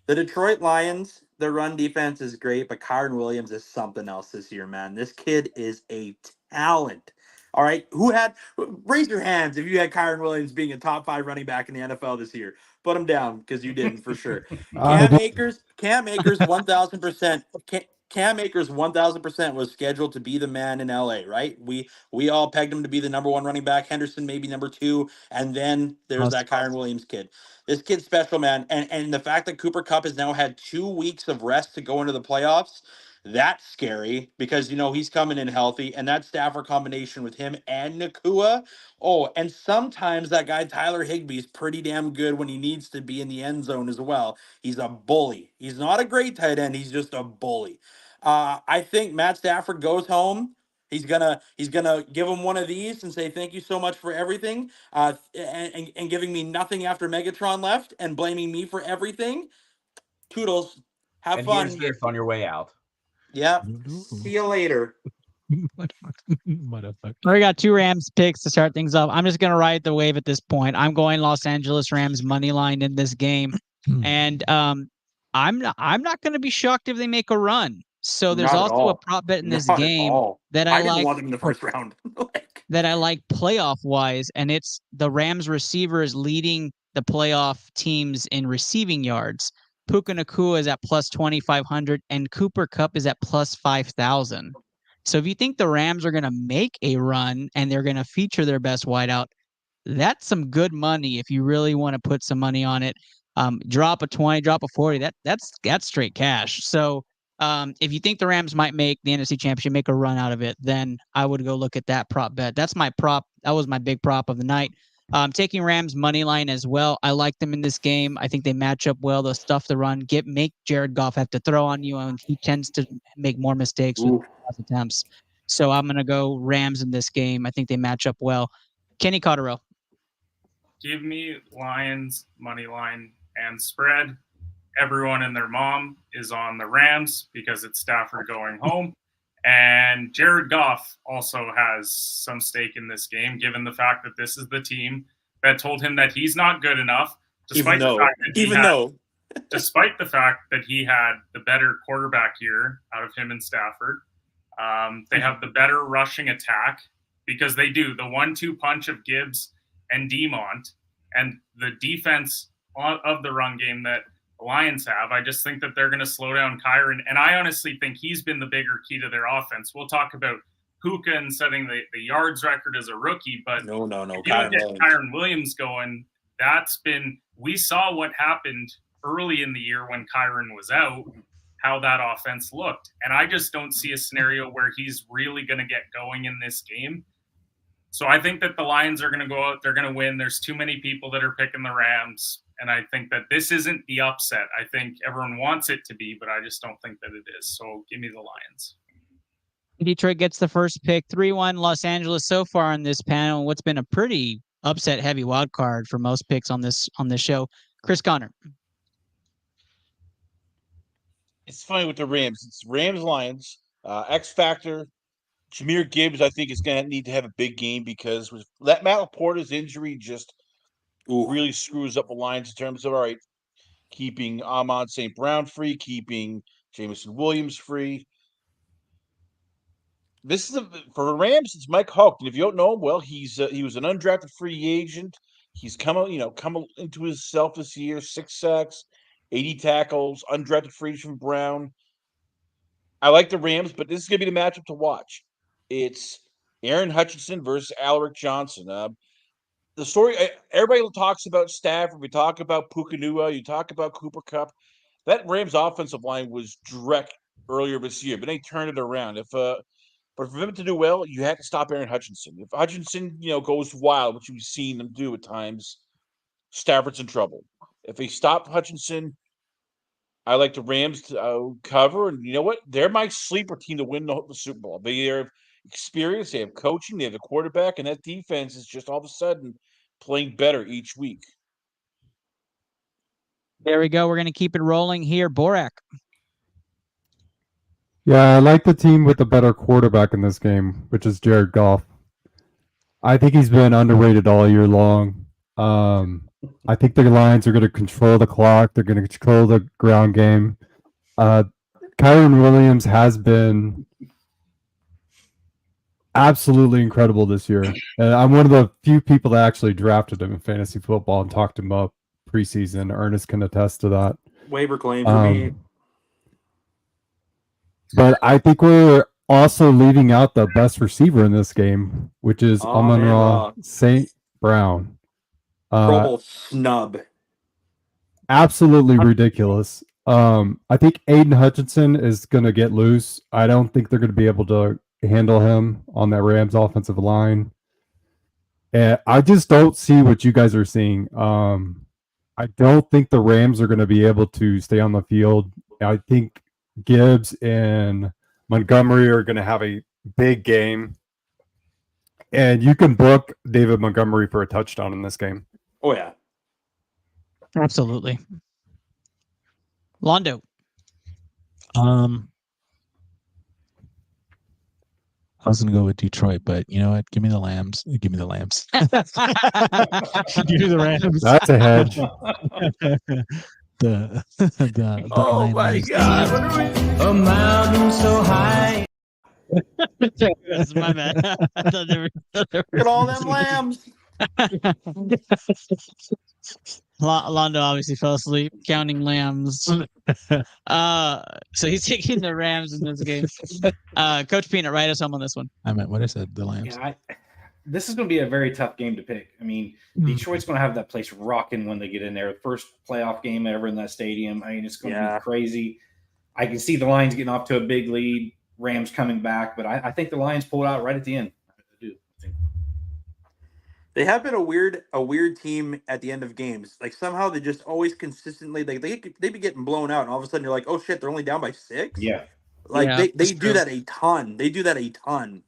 The Detroit Lions, their run defense is great, but Kyren Williams is something else this year, man. This kid is a talent. All right. Raise your hands if you had Kyren Williams being a top 5 running back in the NFL this year. Put him down because you didn't for sure. Cam Akers, 1000%. Cam Akers 1000% was scheduled to be the man in LA, right? We all pegged him to be the number 1 running back. Henderson maybe number 2, and then there's that Kyren Williams kid. This kid's special, man. And the fact that Cooper Kupp has now had 2 weeks of rest to go into the playoffs, that's scary because he's coming in healthy, and that Stafford combination with him and Nakua. Oh, and sometimes that guy Tyler Higbee is pretty damn good when he needs to be in the end zone as well. He's a bully. He's not a great tight end. He's just a bully. I think Matt Stafford goes home. He's gonna give him one of these and say thank you so much for everything, and giving me nothing after Megatron left and blaming me for everything. Toodles, have fun.
Here's this on your way out.
Yep. See you later.
Motherfucker.
We got 2 Rams picks to start things off. I'm just gonna ride the wave at this point. I'm going Los Angeles Rams money line in this game, and I'm not gonna be shocked if they make a run. So there's also a prop bet in this game that I
didn't
like.
want them in the first round.
That I like playoff wise, and it's the Rams receivers leading the playoff teams in receiving yards. Puka Nakua is at plus 2,500 and Cooper Kupp is at plus 5,000. So if you think the Rams are going to make a run and they're going to feature their best wideout, that's some good money if you really want to put some money on it. Drop a 20, drop a 40, that's straight cash. So if you think the Rams might make the NFC Championship, make a run out of it, then I would go look at that prop bet. That's my prop. That was my big prop of the night. Taking Rams money line as well. I like them in this game. I think they match up well. They'll stuff the run. Make Jared Goff have to throw on you, and he tends to make more mistakes with pass attempts. So I'm going to go Rams in this game. I think they match up well. Kenny Cotterell.
Give me Lions money line and spread. Everyone and their mom is on the Rams because it's Stafford going home. And Jared Goff also has some stake in this game, given the fact that this is the team that told him that he's not good enough, despite the fact that he had the better quarterback year out of him and Stafford. They have the better rushing attack because they do the 1-2 punch of Gibbs and Demont, and the defense of the run game that Lions have. I just think that they're going to slow down Kyron, and I honestly think he's been the bigger key to their offense. We'll talk about Puka and setting the yards record as a rookie, but
no.
if you don't get Kyron Williams going, we saw what happened early in the year when Kyron was out, how that offense looked. And I just don't see a scenario where he's really going to get going in this game. So I think that the Lions are going to go out, they're going to win. There's too many people that are picking the Rams. And I think that this isn't the upset. I think everyone wants it to be, but I just don't think that it is. So give me the Lions.
Detroit gets the first pick, 3-1 Los Angeles so far on this panel. What's been a pretty upset heavy wild card for most picks on this show. Chris Connor.
It's funny with the Rams. It's Rams-Lions. X Factor. Jahmyr Gibbs, I think, is going to need to have a big game because with that Matt Laporta's injury just really screws up the Lions in terms of, all right, keeping Ahmad St. Brown free, keeping Jameson Williams free. This is for the Rams. It's Mike Hulk, and if you don't know him, well, he was an undrafted free agent. He's come into himself this year. 6 sacks, 80 tackles, undrafted free agent from Brown. I like the Rams, but this is going to be the matchup to watch. It's Aaron Hutchinson versus Alaric Johnson. The story, everybody talks about Stafford. We talk about Pukanua. You talk about Cooper Kupp. That Rams offensive line was dreck earlier this year, but they turned it around. But for them to do well, you have to stop Aaron Hutchinson. If Hutchinson, goes wild, which we've seen them do at times, Stafford's in trouble. If they stop Hutchinson, I like the Rams to cover. And you know what? They're my sleeper team to win the Super Bowl. They have experience, they have coaching, they have a quarterback, and that defense is just all of a sudden playing better each week.
There we go. We're going to keep it rolling here. Borak.
Yeah, I like the team with the better quarterback in this game, which is Jared Goff. I think he's been underrated all year long. I think the Lions are going to control the clock. They're going to control the ground game. Kyron Williams has been absolutely incredible this year. And I'm one of the few people that actually drafted him in fantasy football and talked him up preseason. Ernest can attest to that.
Waiver claim for me.
But I think we're also leaving out the best receiver in this game, which is Amon-Ra St. Brown.
Pro Bowl snub.
Absolutely ridiculous. I think Aiden Hutchinson is going to get loose. I don't think they're going to be able to handle him on that Rams offensive line. And I just don't see what you guys are seeing. I don't think the Rams are going to be able to stay on the field. I think Gibbs and Montgomery are going to have a big game. And you can book David Montgomery for a touchdown in this game.
Oh, yeah.
Absolutely. Londo.
I was going to go with Detroit, but you know what? Give me the Lambs. Give me the Lambs. Give me the Rams.
That's a hedge.
the
Oh my God! A mountain so high.
That's my bad.
Look at all them lambs.
Londo obviously fell asleep counting lambs. So he's taking the Rams in this game. Coach Peanut, write us home on this one.
I meant what I said, the Lambs.
Yeah, this is going to be a very tough game to pick. I mean, Detroit's going to have that place rocking when they get in there. First playoff game ever in that stadium. I mean, it's going to be crazy. I can see the Lions getting off to a big lead, Rams coming back, but I think the Lions pull it out right at the end. I do. I think.
They have been a weird team at the end of games. Like somehow they just always consistently they be getting blown out, and all of a sudden you're like, oh shit, they're only down by 6.
Yeah,
like they do that a ton. They do that a ton.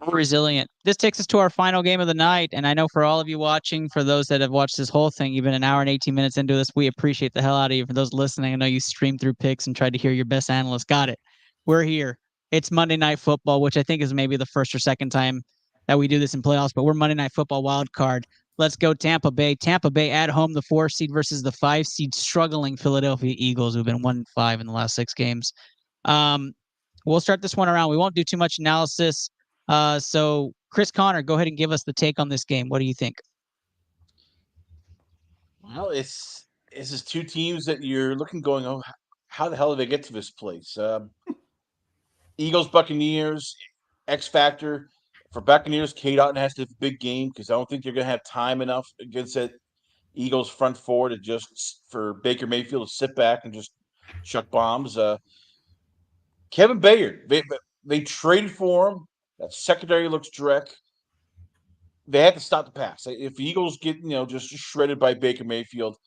Resilient. This takes us to our final game of the night, and I know for all of you watching, for those that have watched this whole thing, even an hour and 18 minutes into this, we appreciate the hell out of you. For those listening, I know you streamed through picks and tried to hear your best analyst. Got it. We're here. It's Monday Night Football, which I think is maybe the first or second time that we do this in playoffs, but we're Monday Night Football wild card. Let's go Tampa Bay. Tampa Bay at home, the 4 seed versus the 5 seed struggling Philadelphia Eagles, who've been 1-5 in the last 6 games. We'll start this one around. We won't do too much analysis. So Chris Connor, go ahead and give us the take on this game. What do you think?
Well, it's this is two teams that you're looking going, oh, how the hell did they get to this place? Eagles, Buccaneers, X Factor. For Buccaneers, K. Dotton has to have a big game because I don't think they're going to have time enough against that Eagles front four to just for Baker Mayfield to sit back and just chuck bombs. Kevin Bayard, they traded for him. That secondary looks direct. They had to stop the pass. If the Eagles get just shredded by Baker Mayfield,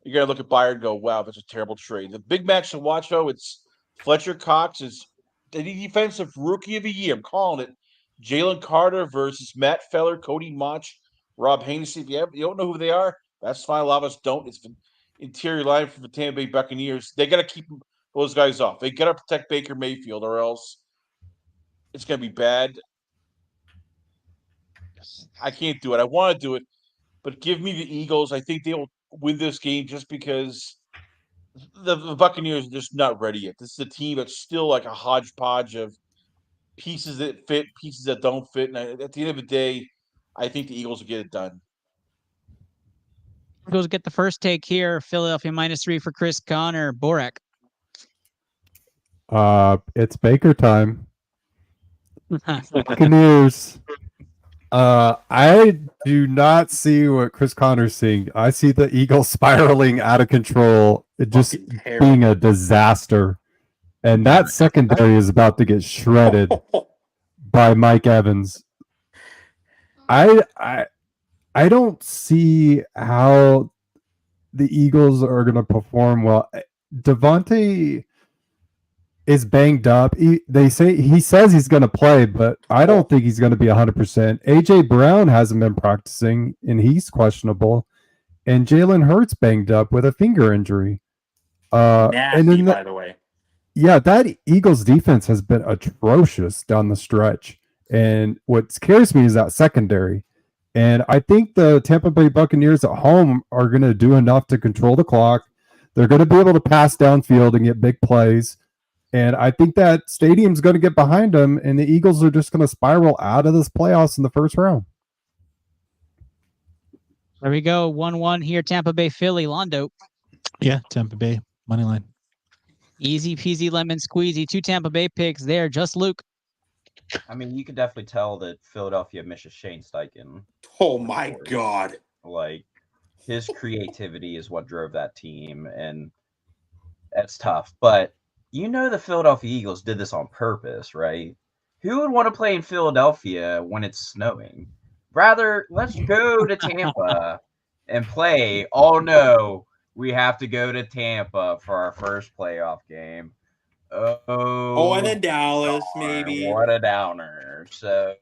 you're gonna look at Bayard and go, "Wow, that's a terrible trade." The big match to watch though, it's Fletcher Cox is the defensive rookie of the year. I'm calling it. Jalen Carter versus Matt Feller, Cody Mach, Rob Hainsey. If you don't know who they are, that's fine. A lot of us don't. It's the interior line for the Tampa Bay Buccaneers. They got to keep those guys off. They got to protect Baker Mayfield, or else it's going to be bad. I can't do it. I want to do it, but give me the Eagles. I think they'll win this game just because the Buccaneers are just not ready yet. This is a team that's still like a hodgepodge of pieces that fit, pieces that don't fit. And at the end of the day, I think the Eagles will get it done.
Eagles get the first take here. Philadelphia -3 for Chris Connor. Borak.
It's Baker time. Buccaneers. I do not see what Chris Connor's seeing. I see the Eagles spiraling out of control, just being a disaster. And that secondary is about to get shredded by Mike Evans. I don't see how the Eagles are going to perform well. Devontae is banged up. He says he's going to play, but I don't think he's going to be 100%. AJ Brown hasn't been practicing, and he's questionable. And Jalen Hurts banged up with a finger injury.
Nasty, by the way.
Yeah, that Eagles defense has been atrocious down the stretch. And what scares me is that secondary. And I think the Tampa Bay Buccaneers at home are going to do enough to control the clock. They're going to be able to pass downfield and get big plays. And I think that stadium's going to get behind them, and the Eagles are just going to spiral out of this playoffs in the first round.
There we go. 1-1 here. Tampa Bay, Philly. Londo.
Yeah, Tampa Bay. Money line.
Easy peasy lemon squeezy. 2 Tampa Bay picks there. Just Luke.
I mean, you could definitely tell that Philadelphia misses Shane Steichen.
Oh, my God.
Like, his creativity is what drove that team, and that's tough. But the Philadelphia Eagles did this on purpose, right? Who would want to play in Philadelphia when it's snowing? Rather, let's go to Tampa and play. Oh, no, we have to go to Tampa for our first playoff game. Oh,
and then Dallas, maybe.
What a downer. So,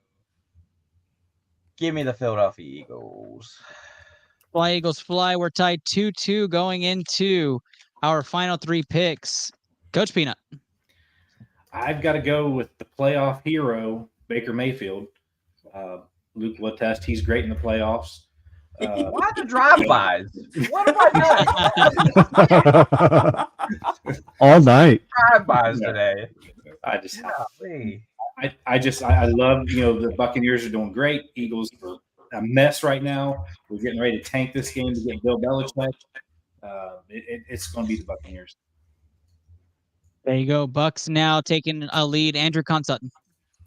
give me the Philadelphia Eagles.
Fly, Eagles, fly. We're tied 2-2 going into our final 3 picks. Coach Peanut.
I've got to go with the playoff hero, Baker Mayfield. Luke will attest he's great in the playoffs.
Why the drive-bys? What am I
doing? All night.
Drive-bys today.
I love, the Buccaneers are doing great. Eagles are a mess right now. We're getting ready to tank this game to get Bill Belichick. It's going to be the Buccaneers.
There you go. Bucks now taking a lead. Andrew Consutton.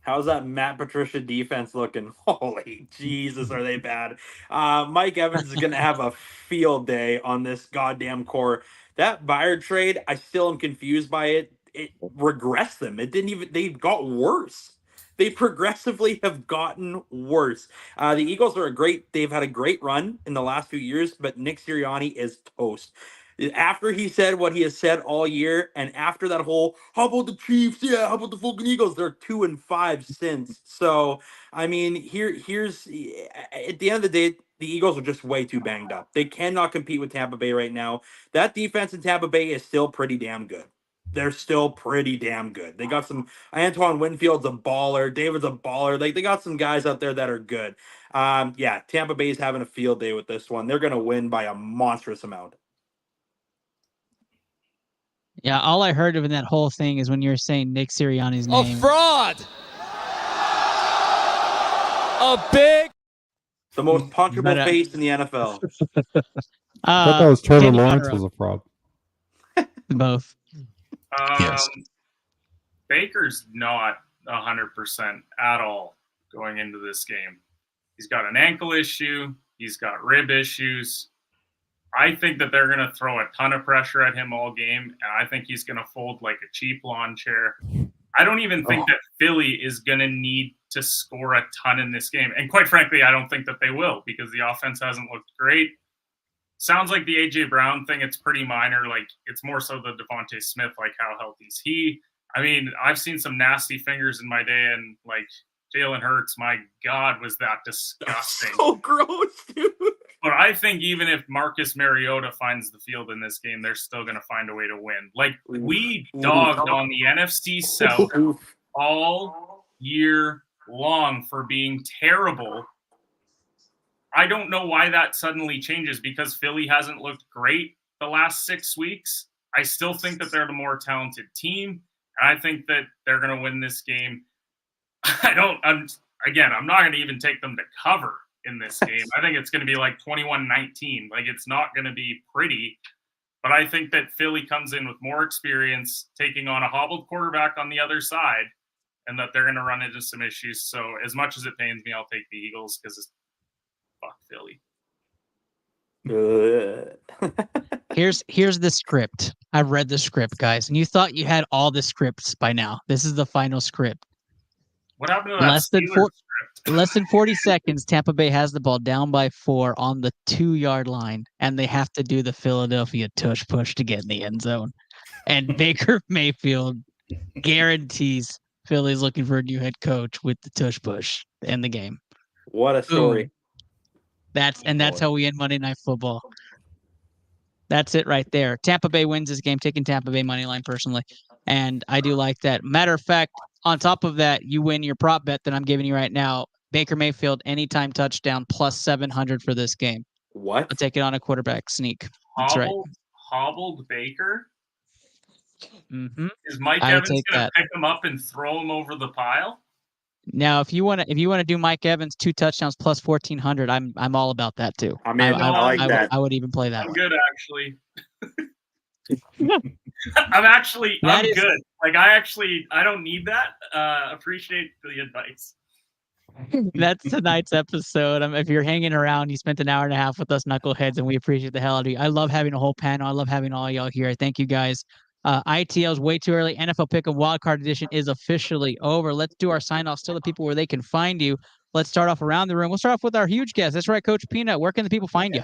How's that Matt Patricia defense looking? Holy Jesus, are they bad? Mike Evans is going to have a field day on this goddamn core. That Bayard trade, I still am confused by it. It regressed them. They got worse. They progressively have gotten worse. The Eagles they've had a great run in the last few years, but Nick Sirianni is toast. After he said what he has said all year, and after that whole, how about the Chiefs? Yeah, how about the fucking Eagles? They're 2-5 since. So, I mean, here's at the end of the day, the Eagles are just way too banged up. They cannot compete with Tampa Bay right now. That defense in Tampa Bay is still pretty damn good. They're still pretty damn good. They got some Antoine Winfield's a baller. David's a baller. They got some guys out there that are good. Tampa Bay's having a field day with this one. They're going to win by a monstrous amount.
Yeah, all I heard of in that whole thing is when you were saying Nick Sirianni's name.
A fraud! A big...
The most punchable face in the NFL.
I thought that was Trevor
Kenny
Lawrence
Conroe.
was a fraud.
Both.
Yes.
Baker's not 100% at all going into this game. He's got an ankle issue. He's got rib issues. I think that they're going to throw a ton of pressure at him all game, and I think he's going to fold like a cheap lawn chair. I don't even think that Philly is going to need to score a ton in this game. And quite frankly, I don't think that they will because the offense hasn't looked great. Sounds like the A.J. Brown thing, it's pretty minor. Like, it's more so the Devontae Smith, like, how healthy is he? I mean, I've seen some nasty fingers in my day, and, like, Jalen Hurts, my God, was that disgusting.
So gross, dude.
But I think even if Marcus Mariota finds the field in this game, they're still going to find a way to win. Like, we dogged on the NFC South all year long for being terrible. I don't know why that suddenly changes because Philly hasn't looked great the last 6 weeks. I still think that they're the more talented team. And I think that they're going to win this game. I'm not going to even take them to cover in this game. I think it's going to be like 21-19. Like, it's not going to be pretty. But I think that Philly comes in with more experience, taking on a hobbled quarterback on the other side, and that they're going to run into some issues. So as much as it pains me, I'll take the Eagles because it's fuck Philly.
Here's the script. I've read the script, guys, and you thought you had all the scripts by now. This is the final script.
What happened to that script?
Less than 40 seconds, Tampa Bay has the ball down by 4 on the 2-yard line, and they have to do the Philadelphia tush push to get in the end zone. And Baker Mayfield guarantees Philly's looking for a new head coach with the tush push to end the game.
What a story.
Boom. That's how we end Monday Night Football. That's it right there. Tampa Bay wins this game, taking Tampa Bay money line personally. And I do like that. Matter of fact, on top of that, you win your prop bet that I'm giving you right now. Baker Mayfield, anytime touchdown, plus 700 for this game.
What?
I'll take it on a quarterback sneak. That's right.
Hobbled Baker?
Mm-hmm.
Is Mike Evans going to pick him up and throw him over the pile?
Now, if you want to do Mike Evans 2 touchdowns plus 1,400, I'm all about that too.
I mean, I like that.
I would even play that.
I'm good, actually. I'm good. Like, I don't need that. Appreciate the advice.
That's tonight's episode. If you're hanging around, you spent an hour and a half with us knuckleheads, and we appreciate the hell out of you. I love having a whole panel. I love having all y'all here. Thank you guys. ITL is way too early. NFL Pick'em Wildcard Edition is officially over. Let's do our sign-offs. Tell the people where they can find you. Let's start off around the room. We'll start off with our huge guest. That's right, Coach Peanut. Where can the people find you?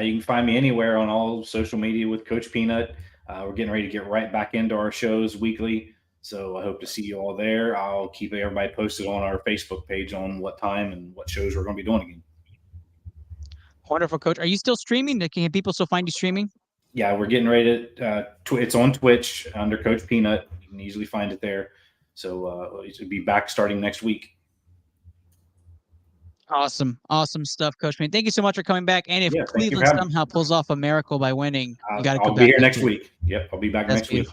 You can find me anywhere on all social media with Coach Peanut. We're getting ready to get right back into our shows weekly. So I hope to see you all there. I'll keep everybody posted on our Facebook page on what time and what shows we're going to be doing again.
Wonderful, Coach. Are you still streaming? Can people still find you streaming?
Yeah, we're getting ready to it's on Twitch under Coach Peanut. You can easily find it there. So it'll be back starting next week.
Awesome stuff, Coach Peanut. Thank you so much for coming back. And if Cleveland somehow pulls off a miracle by winning, you got to come back.
I'll be here next week. Yep, I'll be back next week.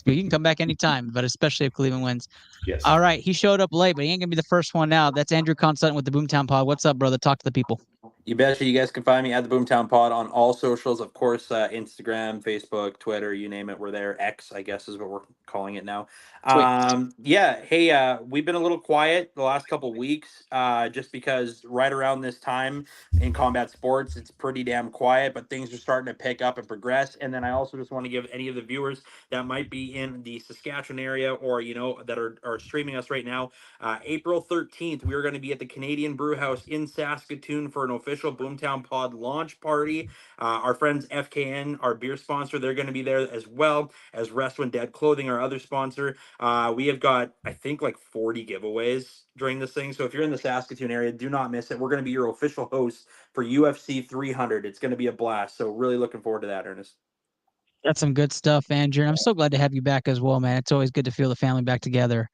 You can come back anytime, but especially if Cleveland wins.
Yes.
All right. He showed up late, but he ain't going to be the first one now. That's Andrew Consutton with the Boomtown Pod. What's up, brother? Talk to the people.
You betcha. You guys can find me at the Boomtown Pod on all socials. Of course, Instagram, Facebook, Twitter, you name it. We're there. X, I guess, is what we're calling it now. Hey, we've been a little quiet the last couple weeks just because right around this time in combat sports, it's pretty damn quiet, but things are starting to pick up and progress. And then I also just want to give any of the viewers that might be in the Saskatchewan area or, that are streaming us right now, April 13th, we're going to be at the Canadian Brew House in Saskatoon for an official Boomtown Pod launch party. Our friends FKN, our beer sponsor, they're going to be there as well as Rest When Dead Clothing, our other sponsor. We have got, I think, like 40 giveaways during this thing. So if you're in the Saskatoon area, do not miss it. We're going to be your official host for UFC 300. It's going to be a blast. So really looking forward to that, Ernest.
That's some good stuff, Andrew. And I'm so glad to have you back as well, man. It's always good to feel the family back together.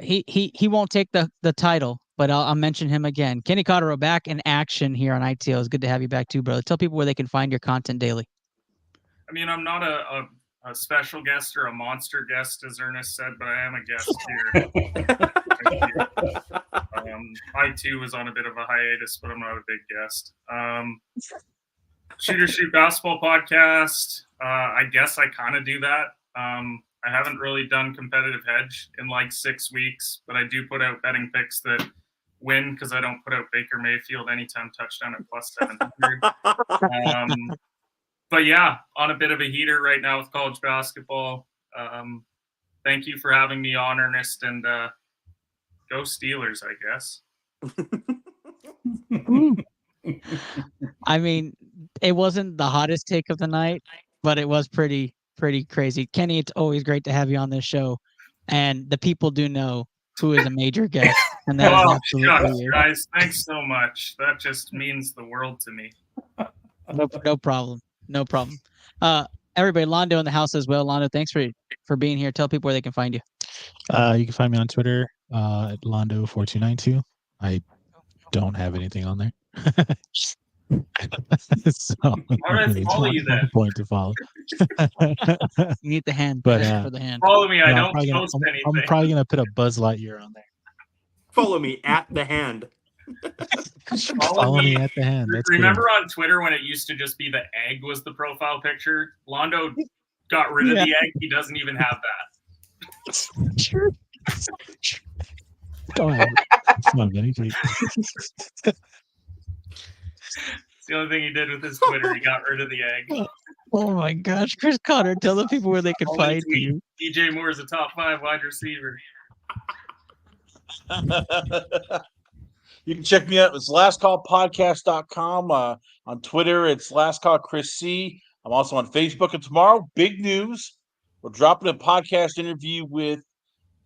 He won't take the title, but I'll mention him again. Kenny Conroe back in action here on ITL. It's good to have you back too, brother. Tell people where they can find your content daily.
I mean, I'm not a special guest or a monster guest, as Ernest said, but I am a guest here. I too was on a bit of a hiatus, but I'm not a big guest. Shooter Shoot Basketball Podcast. I guess I kind of do that. I haven't really done competitive hedge in like 6 weeks, but I do put out betting picks that win because I don't put out Baker Mayfield anytime touchdown at plus 700. But yeah, on a bit of a heater right now with college basketball. Thank you for having me on, Ernest, and go Steelers, I guess.
I mean, it wasn't the hottest take of the night, but it was pretty crazy. Kenny, it's always great to have you on this show, and the people do know who is a major guest, and that is absolutely you.
Guys, thanks so much. That just means the world to me.
No problem. No problem. Everybody, Londo in the house as well. Londo, thanks for being here. Tell people where they can find you.
You can find me on Twitter at Londo4292. I don't have anything on there. So
all right, follow you then.
Point to follow.
You need the hand, but for the hand.
Follow me. I don't post anything.
I'm probably gonna put a Buzz Lightyear on there.
Follow me at the hand.
Follow me at the hand. That's
remember on Twitter when it used to just be the egg was the profile picture? Londo got rid of the egg. He doesn't even have that.
Sure. Go ahead. Come on, Benny.
It's the only thing he did with his Twitter. He got rid of the egg.
Oh my gosh, Chris Connor, tell the people where they can find you.
DJ Moore is a top 5 wide receiver.
You can check me out. It's lastcallpodcast.com. On Twitter, it's Last Call Chris C. I'm also on Facebook. And tomorrow, big news. We're dropping a podcast interview with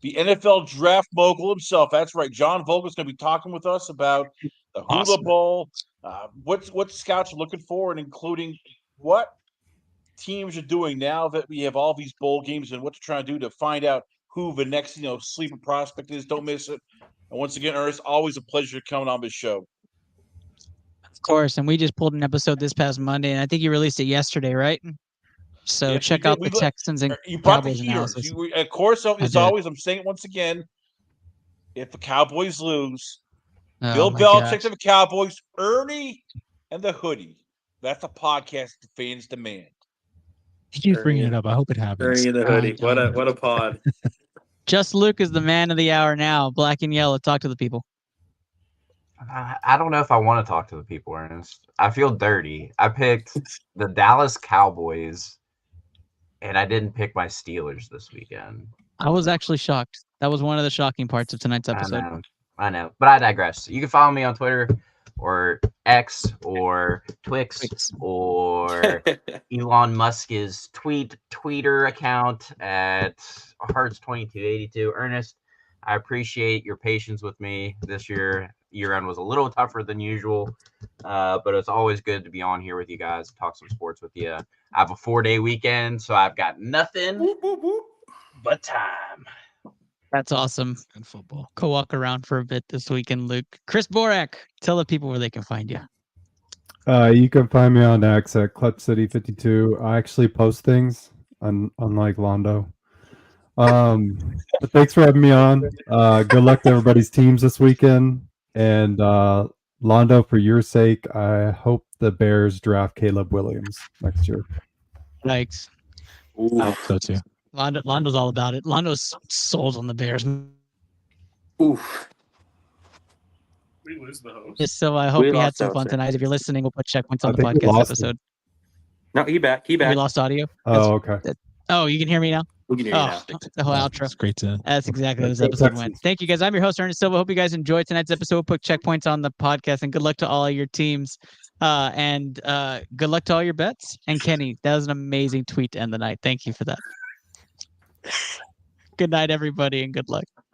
the NFL draft mogul himself. That's right. John Vogel's going to be talking with us about the Hula Bowl, what scouts are looking for, and including what teams are doing now that we have all these bowl games and what they're trying to do to find out who the next sleeper prospect is. Don't miss it. And once again, Ernest, always a pleasure coming on this show.
Of course, and we just pulled an episode this past Monday, and I think you released it yesterday, right? So
Yes,
check out the Texans and
you brought
Cowboys
the heater.
analysis.
Of course, as always, I'm saying it once again, if the Cowboys lose, Bill Belichick to the Cowboys, Ernie and the hoodie. That's a podcast the fans demand.
Keep bringing it up. I hope it happens.
Ernie the hoodie. What a pod.
Just Luke is the man of the hour now. Black and yellow. Talk to the people.
I don't know if I want to talk to the people, Ernest. I feel dirty. I picked the Dallas Cowboys, and I didn't pick my Steelers this weekend.
I was actually shocked. That was one of the shocking parts of tonight's episode.
I know. But I digress. You can follow me on Twitter or X or Twix or Elon Musk's Twitter account at Hearts2282. Ernest, I appreciate your patience with me this year. Year-end was a little tougher than usual, but it's always good to be on here with you guys and talk some sports with you. I have a 4-day weekend, so I've got nothing but time.
That's awesome.
And football.
Go walk around for a bit this weekend, Luke. Chris Borak, tell the people where they can find you.
You can find me on X at Clutch City 52. I actually post things, unlike Londo. But thanks for having me on. Good luck to everybody's teams this weekend. And Londo, for your sake, I hope the Bears draft Caleb Williams next year.
Thanks.
I hope so too.
Londo's all about it. Londo's sold on the Bears.
Oof.
We lose the host.
Yes, so I hope we had some fun tonight. If you're listening, we'll put checkpoints on the podcast episode.
No, he back. He back.
We lost audio.
Oh, okay.
Oh, you can hear me now?
We can hear you now.
The whole outro.
It's great to.
That's exactly how this episode went. Thank you, guys. I'm your host, Ernest Silva. Hope you guys enjoyed tonight's episode. We'll put checkpoints on the podcast, and good luck to all your teams. And good luck to all your bets. And Kenny, that was an amazing tweet to end the night. Thank you for that. Good night, everybody, and good luck.